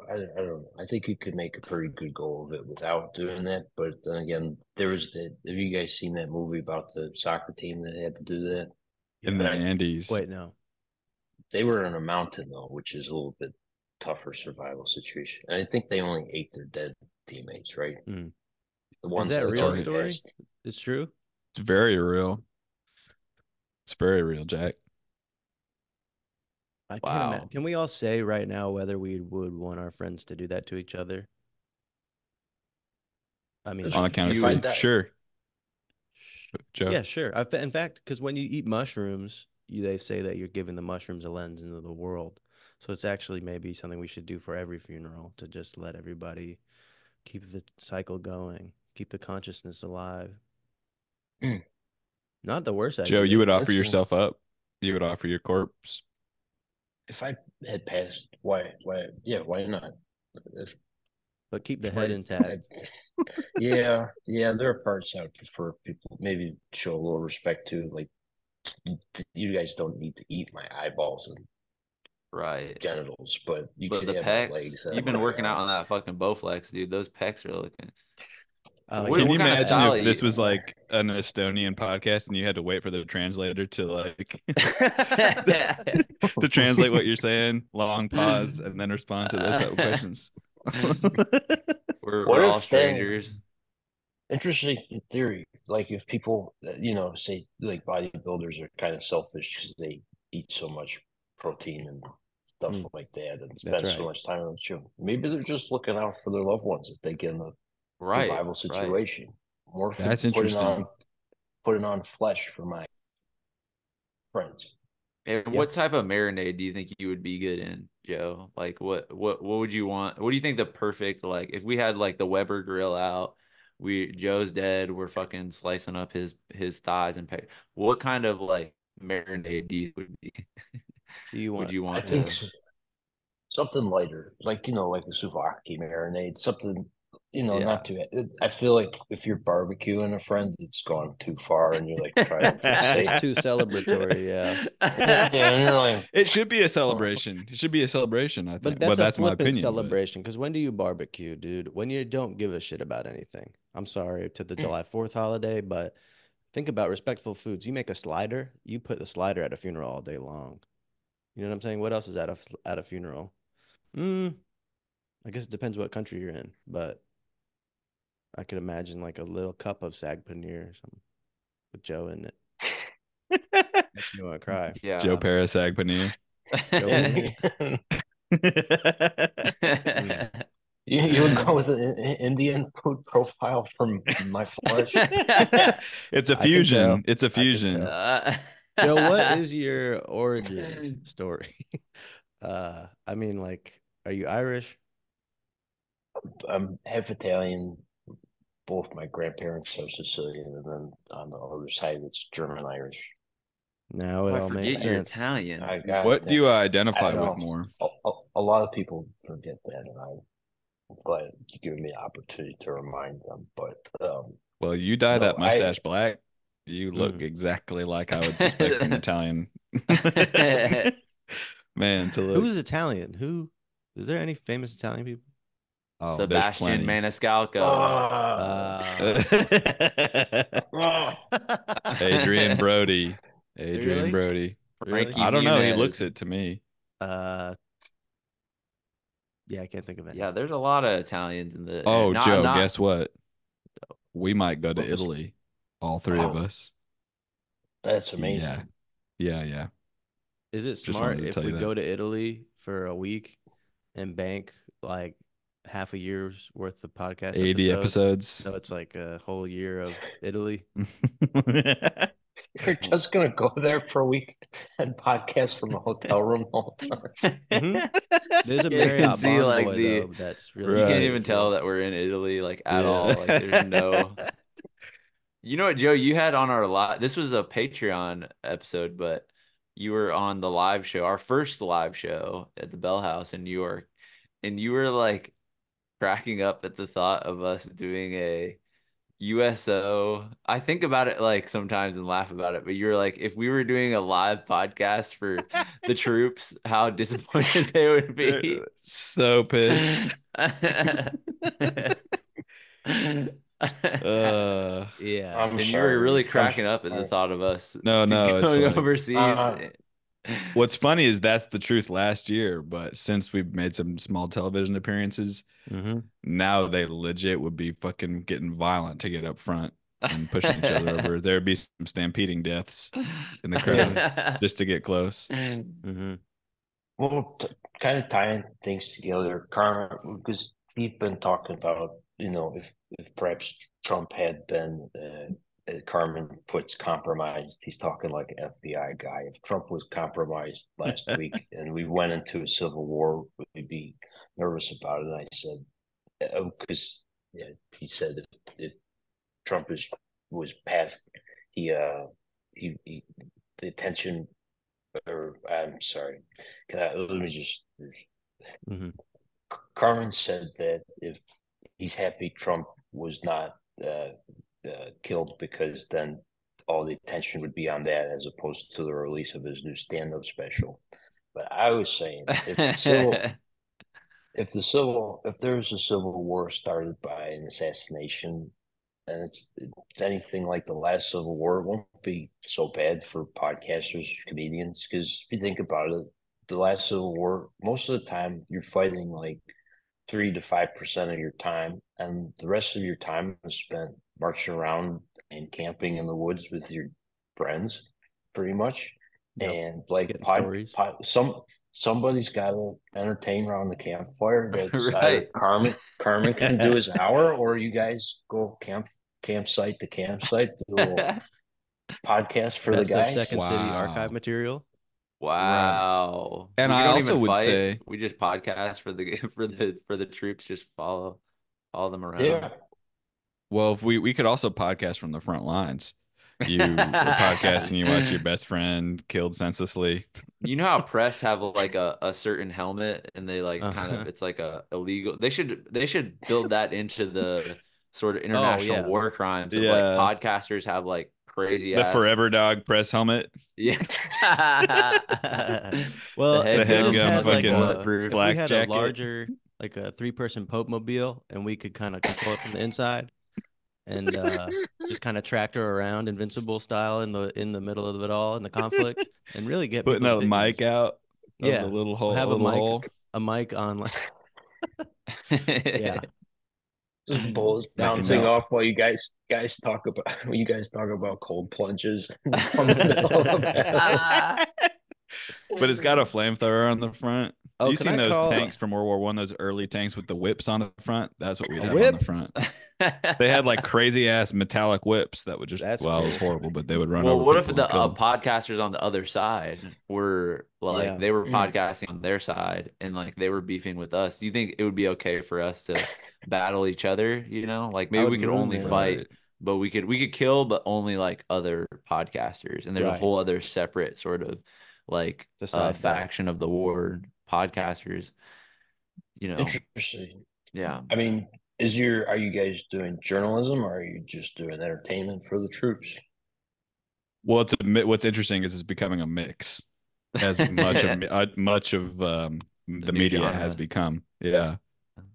I don't know. I think you could make a pretty good go of it without doing that. But then again, there was that. Have you guys seen that movie about the soccer team that had to do that? In Yeah. the And Andes. Wait, no. they were in a mountain though, which is a little bit tougher survival situation. And I think they only ate their dead teammates, right? Mm. The Is ones that that real already story? passed. It's true. It's very real. It's very real, Jack. I can't imagine. Wow. Can we all say right now whether we would want our friends to do that to each other? I mean, On the count of If I three. die, Sure, Joe. yeah, sure. In fact, because when you eat mushrooms, they say that you're giving the mushrooms a lens into the world. So it's actually maybe something we should do for every funeral to just let everybody keep the cycle going, keep the consciousness alive. Mm. Not the worst Joe, you idea. would offer that's yourself up. You would offer your corpse. if I had passed, why not? If But keep the head right, intact. yeah, there are parts I would prefer people maybe show a little respect to. Like you guys don't need to eat my eyeballs and Right. genitals, but you But could the have my pecs, legs you've and been my working out on that fucking Bowflex, dude. Those pecs are looking. Oh What yeah, Can you what kind of imagine style are if this you? was like an Estonian podcast and you had to wait for the translator to like to translate what you're saying, long pause, and then respond to those type of questions? We're What we're all if then strangers. interesting theory? Like if people, say like bodybuilders are kind of selfish because they eat so much protein and stuff Mm, like that and that's spend so right. much time on the gym. Maybe they're just looking out for their loved ones if they get in a Right, survival right. situation. More for That's interesting. putting on flesh for my friends. And Yeah. what type of marinade do you think you would be good in, Joe? Like what would you want? What do you think the perfect, like if we had like the Weber grill out, Joe's dead, we're fucking slicing up his thighs and pay. What kind of like marinade do you would be Do you would want? you I want think to something lighter, like a souvlaki marinade, something, yeah. not too. I feel like if you're barbecuing a friend, it's gone too far, and you're like trying to It's save. too celebratory, yeah. Yeah, and you're like, It should be a oh, celebration. It should be a celebration, I think. But Well, that's a that's my flippant opinion, but celebration because when do you barbecue, dude? When you don't give a shit about anything. I'm sorry to the July 4th holiday, but think about respectful foods. You make a slider, you put the slider at a funeral all day long. You know what I'm saying? What else is at a funeral? Mm, I guess it depends what country you're in, but I could imagine like a little cup of sag paneer or something with Joe in it. Makes me want to cry. Joe Yeah. Pera Sag Paneer. Joe paneer. Mm. you would go with an Indian food profile from my flesh. It's a I can tell. fusion. It's a I can fusion. tell. Joe, what is your origin story? I mean, like, are you Irish? I'm half Italian. Both my grandparents are Sicilian, and then on the other side, it's German Irish. Now it Oh, I all makes forget you're sense. Italian. I got What do you I identify don't with know. more? A lot of people forget that, and I'm glad you gave me the opportunity to remind them. But Well, you dye no, that mustache black, you look Mm. exactly like I would suspect an Italian man to look. Who's Italian? Who is there any famous Italian people? Oh, there's Sebastian plenty. Maniscalco. Uh, Adrian Brody. Adrian really? Brody. Really? Frankie I don't know. He looks Muniz. it to me. Uh, yeah, I can't think of any. Yeah, there's a lot of Italians in the Oh, not Joe, not guess what? We might go to what was Italy. All three of oh, us. that's Yeah. amazing. Yeah. Is it Just smart wanted to if tell we you that. go to Italy for a week and bank like half a year's worth of podcast 80 episodes? episodes. So it's like a whole year of Italy. You're just gonna go there for a week and podcast from a hotel room the whole time. hmm There's a you can Marriott see like Bonvoy the though that's really you can't Right. even expensive. tell that we're in Italy like at Yeah. all. Like there's no. You know what, Joe? You had on our live. This was a Patreon episode, but you were on the live show, our first live show at the Bell House in New York, and you were like cracking up at the thought of us doing a USO. I think about it like sometimes and laugh about it, but you were like, if we were doing a live podcast for the troops, how disappointed they would be. So pissed. Uh, Yeah. I'm And you were sorry. really cracking up at the thought of us no, it's going like overseas. what's funny is that's the truth last year, but since we've made some small television appearances, hmm now they legit would be fucking getting violent to get up front and pushing each other over. There'd be some stampeding deaths in the crowd just to get close. hmm Well, kind of tying things together, Carmen, because we've been talking about, if perhaps Trump had been, Carmen puts compromised, he's talking like an FBI guy. If Trump was compromised last week and we went into a civil war, we'd be nervous about it. And I said, because yeah, he said if Trump was passed, he the attention, or I'm sorry, let me just. hmm Carmen said that if he's happy Trump was not killed, because then all the attention would be on that as opposed to the release of his new stand-up special. But I was saying, if there's a civil war started by an assassination, and it's anything like the last civil war, it won't be so bad for podcasters, comedians, because if you think about it, the last civil war, most of the time you're fighting like 3 to 5% of your time, and the rest of your time is spent marching around and camping in the woods with your friends, pretty much. Yep. And like Getting stories. somebody's got to entertain around the campfire. That's either Right. Carmen can do his hour, or you guys go campsite to campsite, do a little podcast for the Best of guys. Second City archive Wow. material. Right. Wow. And We I don't also even would fight. say, We just podcast for the for the troops. Just follow them Yeah. around. well, if we could also podcast from the front lines. You are podcasting, you watch your best friend killed senselessly. You know how press have like a certain helmet and they like kind of Uh-huh. it's like a illegal. They should build that into the sort of Oh international yeah. war crimes of like Yeah. podcasters have like crazy The ass. Forever Dog press helmet, Yeah. The Well, the if we just headgum headgum had fucking like fucking bulletproof. if we flak had a jacket. larger like a 3-person Pope mobile and we could kind of control it from the inside and just kind of tractor around invincible style in the middle of it all in the conflict and really get Putting people's a opinions. mic out of the Yeah. little We'll hole, have a little hole. a mic on like yeah. Just bullets That could bouncing help. off while you guys talk about cold plunges from the middle of a battle. But it's got a flamethrower on the front. Oh, You can seen I those call tanks from World War One? Those early tanks with the whips on the front. That's what we'd a have on the whip? front. They had like crazy ass metallic whips that would just, That's well, it was cool. horrible, but they would run Well, over what if people and the kill them. podcasters on the other side were like Yeah. they were Mm. podcasting on their side and like they were beefing with us? Do you think it would be okay for us to battle each other? You know, like I maybe would we could moon only them. fight Right. but we could kill, but only like other podcasters, and there's a Right. whole other separate sort of like The side bet. faction of the war podcasters. Interesting. Yeah. I mean, are you guys doing journalism or are you just doing entertainment for the troops? Well, what's interesting is it's becoming a mix, as much of the new media genre. has become. Yeah.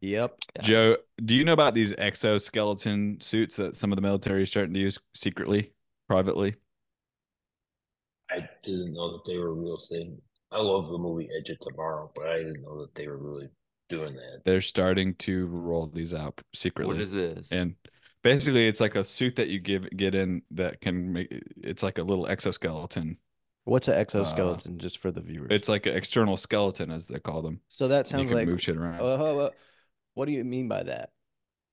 Yep. Yeah. Joe, do you know about these exoskeleton suits that some of the military is starting to use secretly, privately? I didn't know that they were a real thing. I love the movie Edge of Tomorrow, but I didn't know that they were really doing that. They're starting to roll these out secretly. What is this? And basically, it's like a suit that you get in that can make it's like a little exoskeleton. What's an exoskeleton, just for the viewers? It's like an external skeleton, as they call them. So that You sounds can like move shit around. what do you mean by that?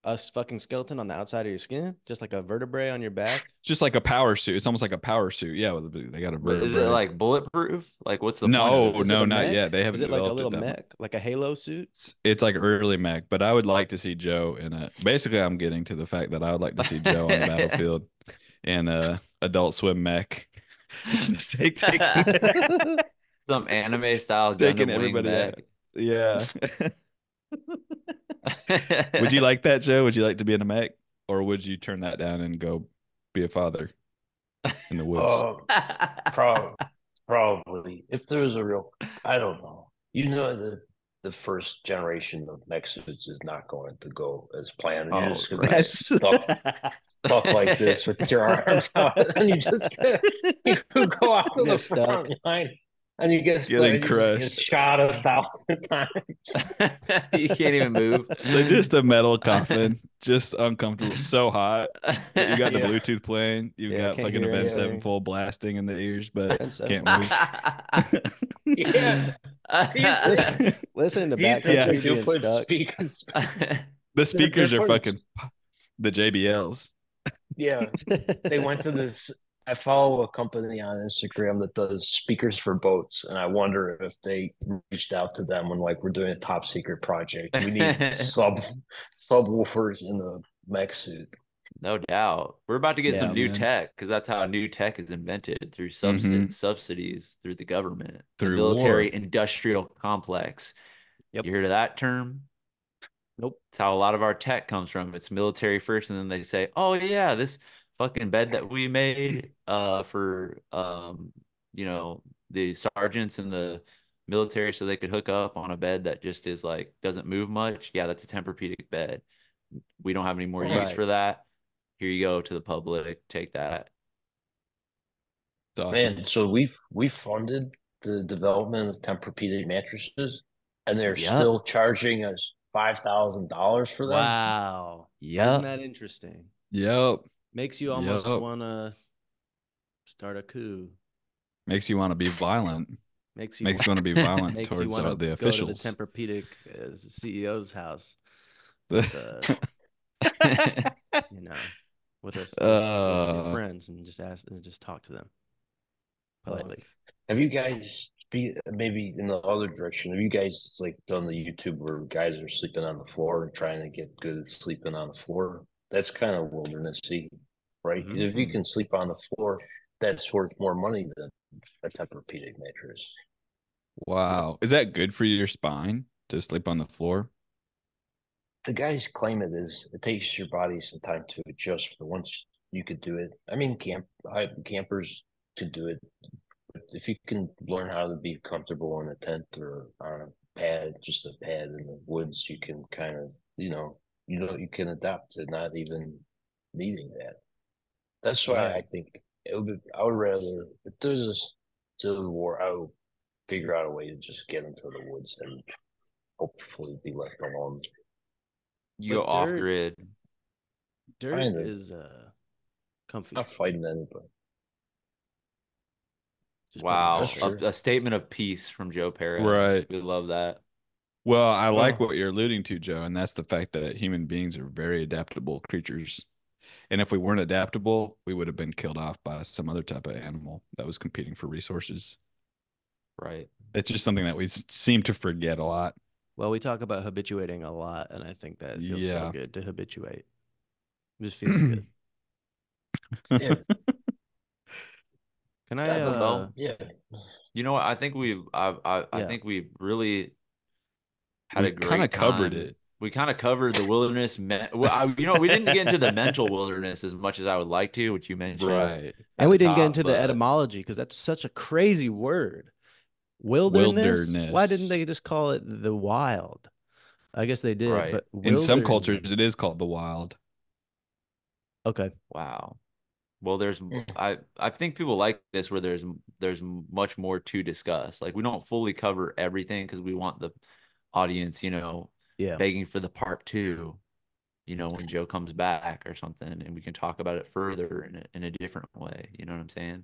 A fucking skeleton on the outside of your skin, just like a vertebrae on your back. Just like a power suit. It's almost like a power suit. Yeah, they got a But is it vertebrae. like bulletproof? Like, what's the point No, of it? Is it no, a not mech? yet. They haven't Is it like a developed little that much. mech, like a Halo suit? It's like early mech, but I would like to see Joe in a. Basically, I'm getting to the fact that I would like to see Joe on the battlefield in a Adult Swim mech. Just taking Some anime style taking Gundam Wing everybody mech. out. Yeah. Would you like that, Joe? Would you like to be in a mech, or would you turn that down and go be a father in the woods? Probably. If there was a real, I don't know. The first generation of mech suits is not going to go as planned. You're Oh, just going to right. be stuck like this with your arms out, and you go out to the Get stuck. front line, and you get Getting stuck, you get crushed. shot 1,000 times. You can't even move. So just a metal coffin, just uncomfortable, so hot. But you got the Yeah. Bluetooth playing. You've Yeah, got can't fucking hear Event anything. Sevenfold blasting in the ears, but Event can't Sevenfold. move. Yeah. Listen to Do you think backcountry they do being put stuck. speakers? The speakers are putting- fucking the JBLs. Yeah, they went to this. I follow a company on Instagram that does speakers for boats, and I wonder if they reached out to them when like we're doing a top secret project. We need subwoofers in the mech suit. No doubt. We're about to get Yeah, some new man. tech because that's how new tech is invented through Mhm. subsidies through the government, the Through military war. industrial complex. Yep. You heard of that term? Nope. It's how a lot of our tech comes from. It's military first, and then they say, "Oh yeah, this fucking bed that we made for the sergeants in the military so they could hook up on a bed that just is like doesn't move much. Yeah, that's a Tempur-Pedic bed. We don't have any more use Right. for that. Here you go to the public. Take that." It's awesome. Man, so we funded the development of Tempur-Pedic mattresses, and they're Yep. still charging us $5,000 for them. Wow. Yep. Isn't that interesting? Yep. Makes you almost Yep. want to start a coup. Makes you want to be violent. Makes you Makes you want to be violent make you towards want to the go officials. to the Tempur-Pedic CEO's house. You know, with us, with your friends, and just talk to them politely. Have you guys maybe in the other direction? Have you guys like done the YouTube where guys are sleeping on the floor and trying to get good at sleeping on the floor? That's kind of wildernessy, right? Mhm. If you can sleep on the floor, that's worth more money than a Tempur-Pedic mattress. Wow. Is that good for your spine to sleep on the floor? The guys claim it is. It takes your body some time to adjust, but once you could do it, I mean, campers could do it. But if you can learn how to be comfortable in a tent or on a pad, just a pad in the woods, you can kind of, you can adapt to not even needing that. That's why I Right. think I would rather, if there's a civil war, I would figure out a way to just get into the woods and hopefully be left alone. You But go off dirt- grid. Dirt Kinda. is comfy. Not fighting anybody. Just Wow. That's true. A statement of peace from Joe Pera. Right. We love that. Well, I like Oh. what you're alluding to, Joe, and that's the fact that human beings are very adaptable creatures. And if we weren't adaptable, we would have been killed off by some other type of animal that was competing for resources. Right. It's just something that we seem to forget a lot. Well, we talk about habituating a lot, and I think that it feels so Yeah. good to habituate. It just feels good. Yeah, Can I I don't uh know. Yeah, You know what? I think I yeah. think we've really had We a kind of great covered time. it. We kind of covered the wilderness. We didn't get into the mental wilderness as much as I would like to, which you mentioned Right. And at we the didn't get top. into the But etymology because that's such a crazy word. Wilderness? Why didn't Wilderness. they just call it the wild? I guess they did, right, but In some cultures, it wilderness. is called the wild. Okay. wow. Well, there's mm. I think people like this where there's much more to discuss. Like we don't fully cover everything because we want the audience, Yeah. begging for the part two. When Joe comes back or something, and we can talk about it further in a different way. You know what I'm saying?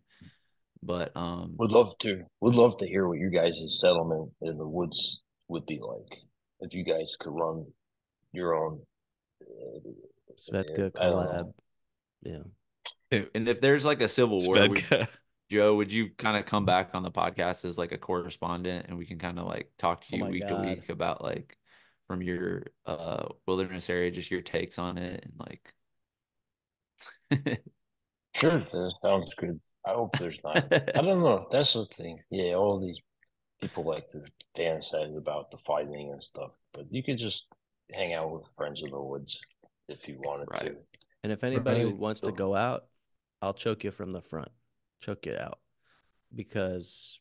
But Would love to hear what you guys' settlement in the woods would be like if you guys could run your own. Svetka I don't collab. know. Yeah. and if there's like a civil war, Svedka. Joe, would you kind of come back on the podcast as like a correspondent, and we can kind of like talk to Oh you my week to God. week about like from your wilderness area, just your takes on it and like Sure, that sounds good. I hope there's not. I don't know. That's the thing. Yeah, all these people like to fantasize about the fighting and stuff, but you could just hang out with friends in the woods if you wanted right. to. And if anybody Right. wants to go out, I'll choke you from the front. Choke you out. Because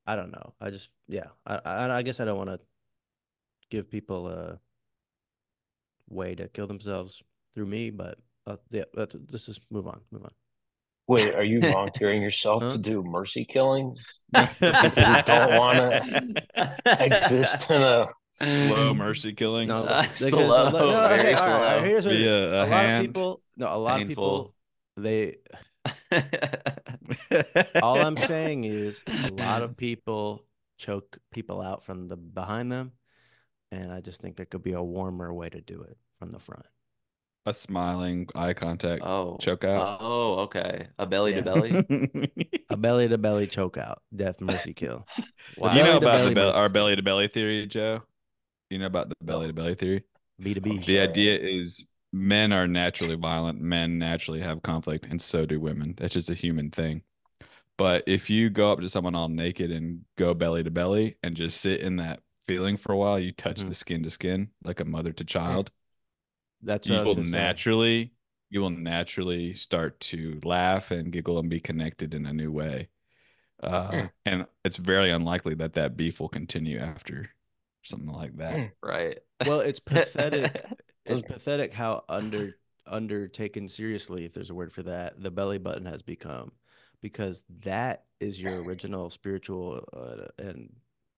I don't know. I just yeah. I guess I don't want to give people a way to kill themselves through me, but yeah, let's just move on. Move on. Wait, are you volunteering yourself Huh? to do mercy killing for people who don't want to exist in a? Slow mercy No, killings because Slow, no, okay, very all right, all right. slow, Here's what it is. via A a lot of hand. people, no, a lot of people, painful. they. All I'm saying is, a lot of people choke people out from the behind them, and I just think there could be a warmer way to do it from the front. A smiling eye contact Oh, choke out. oh, okay. A belly to Yeah, belly. a belly to belly choke out, death mercy kill. The You know belly to Wow. about belly our mercy belly kill. to belly theory, Joe? You know about the belly to No, belly theory? B to I'm B. The sorry. idea is men are naturally violent, men naturally have conflict, and so do women. That's just a human thing. But if you go up to someone all naked and go belly to belly and just sit in that feeling for a while, you touch Mhm. the skin to skin like a mother to child, That's what I you was will gonna say. naturally you will naturally start to laugh and giggle and be connected in a new way. And it's very unlikely that that beef will continue after something like that. Right. Well, it's pathetic. It's pathetic how undertaken seriously, if there's a word for that, the belly button has become, because that is your original spiritual and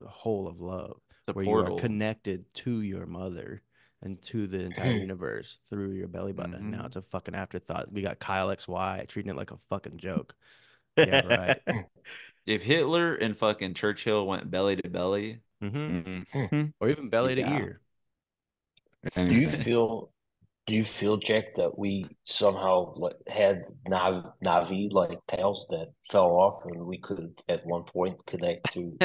whole of love, It's a where you are portal. connected to your mother and to the entire universe through your belly button. Now Hmm. it's a fucking afterthought. We got Kyle XY treating it like a fucking joke. Yeah, right. If Hitler and fucking Churchill went belly to belly, Mm-hmm. Mhm. Or even belly to yeah. ear. Do you Anything. feel do you feel, Jack, that we somehow like had Navi like tails that fell off and we could at one point connect to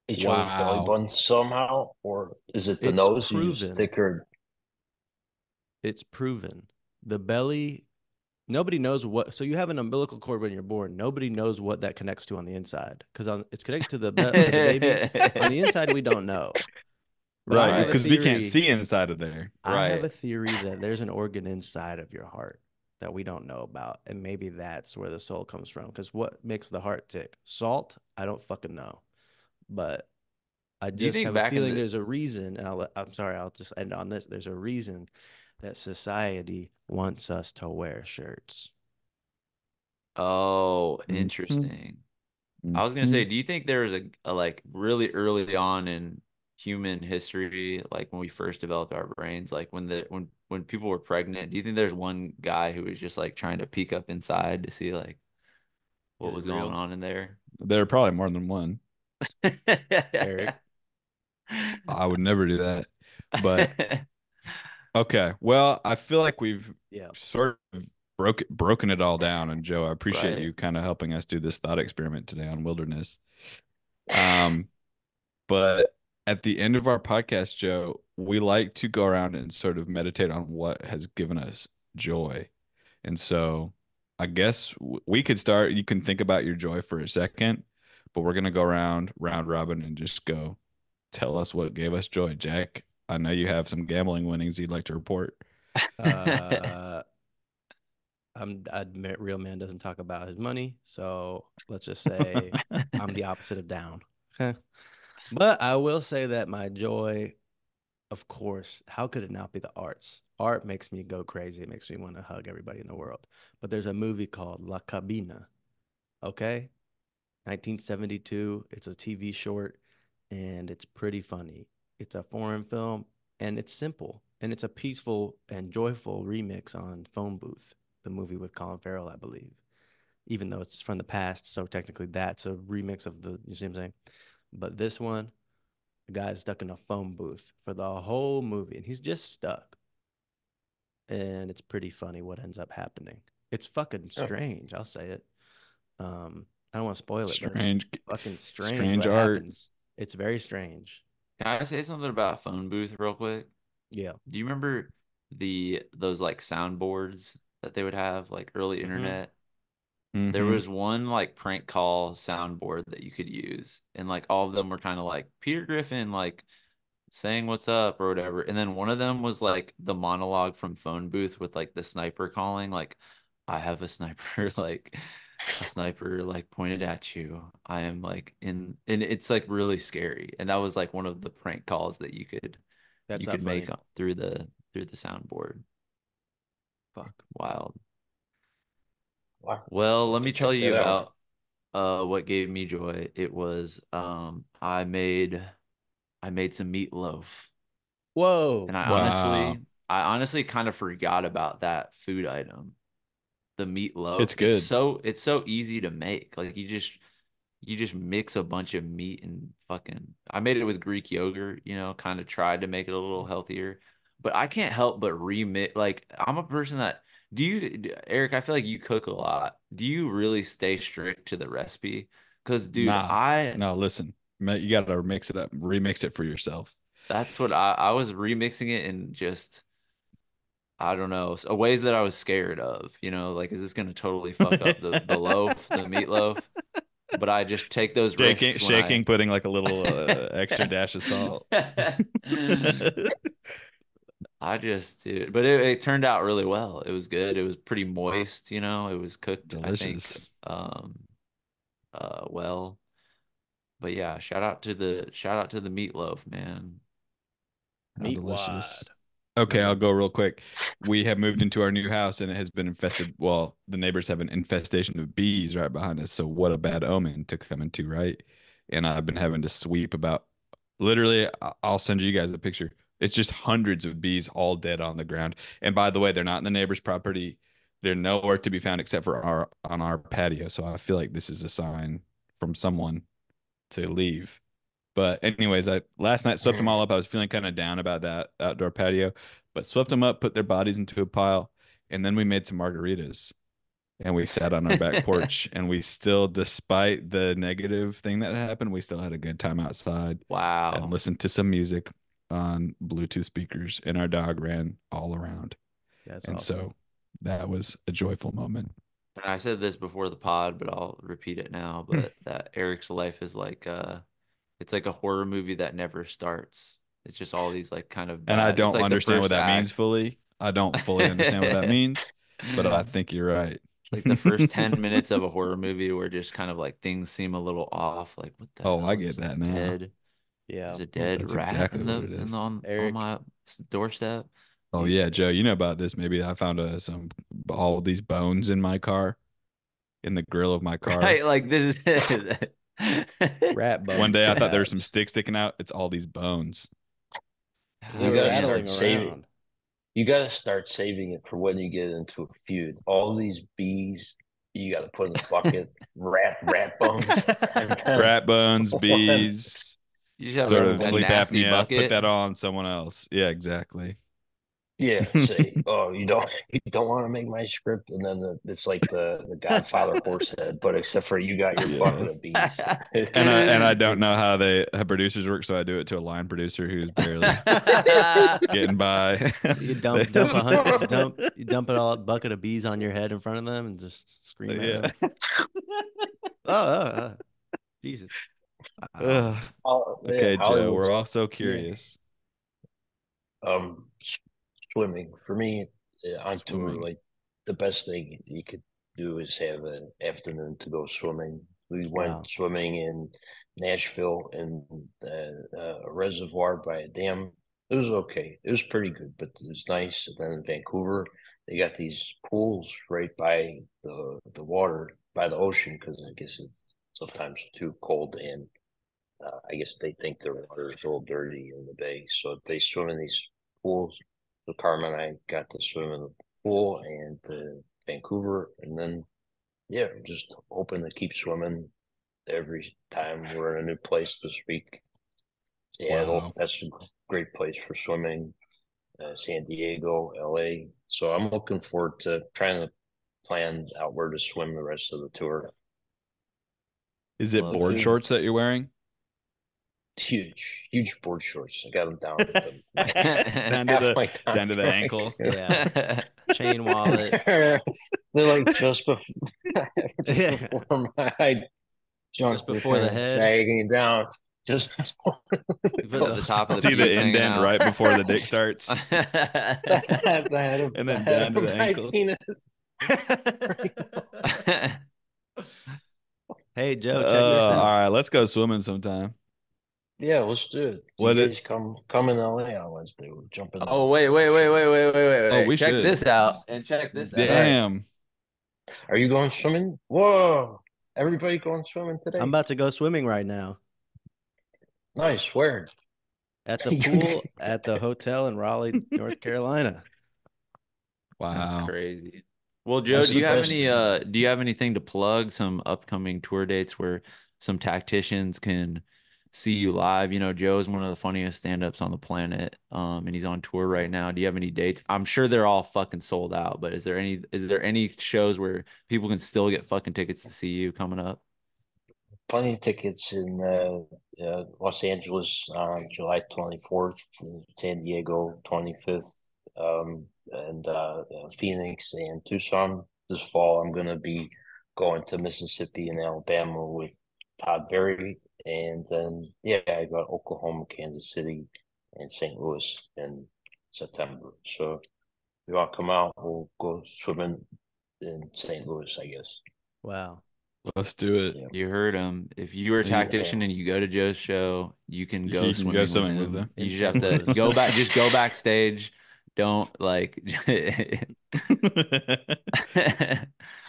each other's belly Wow. buttons somehow? Or is it the It's nose you just proven. thicker? It's proven. The belly, nobody knows what. So you have an umbilical cord when you're born. Nobody knows what that connects to on the inside because it's connected to to the baby. On the inside, we don't know. But I Right, have a Right. because we can't theory. see inside of there. I have a Right. theory that there's an organ inside of your heart that we don't know about, and maybe that's where the soul comes from. Because what makes the heart tick? Salt? I don't fucking know, but I Do you just think have a back in feeling the there's a reason. And I'm sorry, I'll just end on this. There's a reason that society wants us to wear shirts. Oh, Mhm. interesting. I was gonna say, Mhm. do you think there was a like really early on in human history, like when we first developed our brains, like when people were pregnant, do you think there's one guy who was just like trying to peek up inside to see like what Is it was going real, on in there? There are probably more than one. Eric? I would never do that. But okay. Well, I feel like we've Yeah. sort of broken it all down. And Joe, I appreciate Right. you kind of helping us do this thought experiment today on wilderness. Um, but at the end of our podcast, Joe, we like to go around and sort of meditate on what has given us joy. And so I guess we could start. You can think about your joy for a second, but we're gonna go around round robin and just go tell us what gave us joy. Jack, I know you have some gambling winnings you'd like to report. Uh, I admit real man doesn't talk about his money, so let's just say I'm the opposite of down. But I will say that my joy, of course, how could it not be the arts? Art makes me go crazy. It makes me want to hug everybody in the world. But there's a movie called La Cabina, okay? 1972. It's a TV short, and it's pretty funny. It's a foreign film, and it's simple, and it's a peaceful and joyful remix on Phone Booth, the movie with Colin Farrell, I believe. Even though it's from the past, so technically that's a remix of the. You see what I'm saying? But this one, the guy's stuck in a phone booth for the whole movie, and he's just stuck. And it's pretty funny what ends up happening. It's fucking Oh, strange. I'll say it. I don't want to spoil it, but it's Strange, fucking strange strange what art. happens. It's very strange. Can I say something about phone booth real quick? Yeah. Do you remember those like soundboards that they would have like early Mm-hmm. internet? There Hmm. was one like prank call soundboard that you could use, and like all of them were kind of like Peter Griffin like saying what's up or whatever. And then one of them was like the monologue from Phone Booth with like the sniper calling, like, I have a sniper, like a sniper like pointed at you. I am like in, and it's like really scary. And that was like one of the prank calls that That's you not could make funny. through the soundboard. Fuck. Wild. wow. Well, I'll have let to me tell check you that out. about what gave me joy. It was I made some meatloaf. Whoa. And Wow, I honestly kind of forgot about that food item, the it's meatloaf. good. It's so easy to make. Like you just mix a bunch of meat and fucking. I made it with Greek yogurt, you know, kind of tried to make it a little healthier. But I can't help but remix. Like I'm a person that Eric, I feel like you cook a lot. Do you really stay strict to the recipe? Because dude, Nah, no, listen, you got to mix it up, remix it for yourself. that's what I was remixing it and just I don't know, so ways that I was scared of, you know, like is this going to totally fuck up the loaf, the meatloaf? But I just take those Shaking, risks when I shaking, putting like a little extra dash of salt. I just dude, but it turned out really well. It was good. It was pretty moist, you know. It was cooked, I think, Delicious. well. But yeah, shout out to the meatloaf, man. How Meat delicious. wad. Okay, I'll Yeah. go real quick. We have moved into our new house and it has been infested. Well, the neighbors have an infestation of bees right behind us. So what a bad omen to come into, right? And I've been having to sweep about literally, I'll send you guys a picture. It's just hundreds of bees all dead on the ground. And by the way, they're not in the neighbor's property. They're nowhere to be found except for our on our patio. So I feel like this is a sign from someone to leave. But anyways, I last night swept them all Mm. up. I was feeling kind of down about that outdoor patio, but swept them up, put their bodies into a pile, and then we made some margaritas and we sat on our back porch and we still, despite the negative thing that happened, we still had a good time outside and Wow. listened to some music on Bluetooth speakers and our dog ran all around. That's And awesome. so that was a joyful moment. And I said this before the pod, but I'll repeat it now, but that Eric's life is like it's like a horror movie that never starts. It's just all these like kind of And I bad. It's don't like the understand what first that means act. fully. I don't fully understand what that means, but I think you're right. It's like the first 10 minutes of a horror movie where just kind of like things seem a little off. Like, what the Oh, I hell? get that now. Yeah. There's a dead That's rat exactly what it in the is. on Eric, my doorstep. Oh you yeah, Joe, you know about this. Maybe I found some all these bones in my car, in the grill of my car. Right? Like this is rat One bones, day I thought there was some perhaps, sticks sticking out. It's all these bones. because they You were gotta rattling start saving. around. You gotta start saving it for when you get into a feud. All these bees you gotta put in a bucket, rat bones, and then Rat bones, one, bees, You just have sort then of a one sleep nasty apnea. Put bucket. that on someone else. Yeah, exactly. Yeah, say, oh, you don't want to make my script, and then it's like the Godfather horse head, but except for you got your Yeah. bucket of bees. And I don't know how producers work, so I do it to a line producer who's barely getting by. You dump it all a bucket of bees on your head in front of them and just scream at Yeah. them. Oh, Jesus. Ugh. Yeah, Okay, Joe, we're Hollywood's all so yeah. curious. S- Swimming for me on tour, Swimming. like the best thing you could do is have an afternoon to go swimming. We went Wow. swimming in Nashville in a reservoir by a dam. It was okay. It was pretty good, but it was nice. And then in Vancouver, they got these pools right by the water, by the ocean, because I guess it's sometimes too cold, and I guess they think their water is a little dirty in the bay, so they swim in these pools. So Carmen and I got to swim in the pool and Vancouver, and then yeah, just hoping to keep swimming every time we're in a new place this week. Seattle, Wow. that's a great place for swimming. San Diego, LA. So I'm looking forward to trying to plan out where to swim the rest of the tour. Is it Love board it. shorts that you're wearing? Huge board shorts. I got them down to Down half to the my ankle. Yeah. Chain wallet. They're like just Yeah. before my junk Just before the head. sagging down. Just You put The top of the See the pubes hanging indent out. right before the dick starts, the head of, and the then head down to of the my ankle. penis. Hey, Joe, check this All out. right, let's go swimming sometime. Yeah, let's do it. What You it- guys come in LA on Wednesday. We're jumping. Oh, on wait. Oh, we Check should. this out. And check this out. Damn. Are you going swimming? Whoa! Everybody going swimming today? I'm about to go swimming right now Nice. Where? at the pool at the hotel in Raleigh, North Carolina. That's Wow. crazy. Well, Joe, That's do you the have best any thing. do you have anything to plug, some upcoming tour dates where some tacticians can see you live? You know, Joe's one of the funniest stand-ups on the planet. And he's on tour right now. Do you have any dates? I'm sure they're all fucking sold out, but is there any shows where people can still get fucking tickets to see you coming up? Plenty of tickets in Los Angeles on July 24th, San Diego 25th, and Phoenix and Tucson. This fall, I'm going to be going to Mississippi and Alabama with Todd Berry. And then, yeah, I got Oklahoma, Kansas City, and St. Louis in September. So if you want to come out, we'll go swimming in St. Louis, I guess. Wow. Let's do it. Yeah. You heard him. If you were a tactician and you go to Joe's show, you can go You can go swimming swimming with with him. him. You In just have St. to Louis. go back. Just go backstage. Don't like.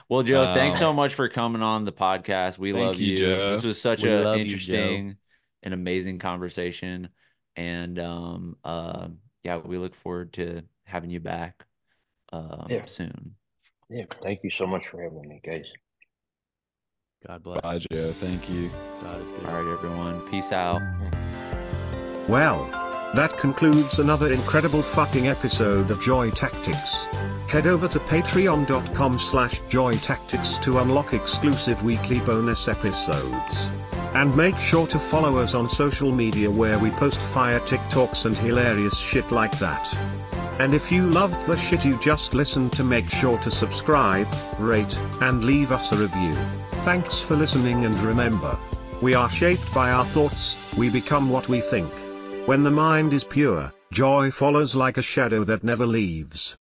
Well, Joe, thanks so much for coming on the podcast. We Thank love you, you. Joe. This was such We a love you, Joe. interesting and amazing conversation. And yeah, we look forward to having you back Yeah. soon. Yeah, thank you so much for having me, guys. God bless. Bye, Joe. Thank you. God is good. All right, everyone. Peace out. Well, that concludes another incredible fucking episode of Joy Tactics. Head over to patreon.com/joytactics to unlock exclusive weekly bonus episodes. And make sure to follow us on social media where we post fire TikToks and hilarious shit like that. And if you loved the shit you just listened to, make sure to subscribe, rate, and leave us a review. Thanks for listening, and remember, we are shaped by our thoughts, we become what we think. When the mind is pure, joy follows like a shadow that never leaves.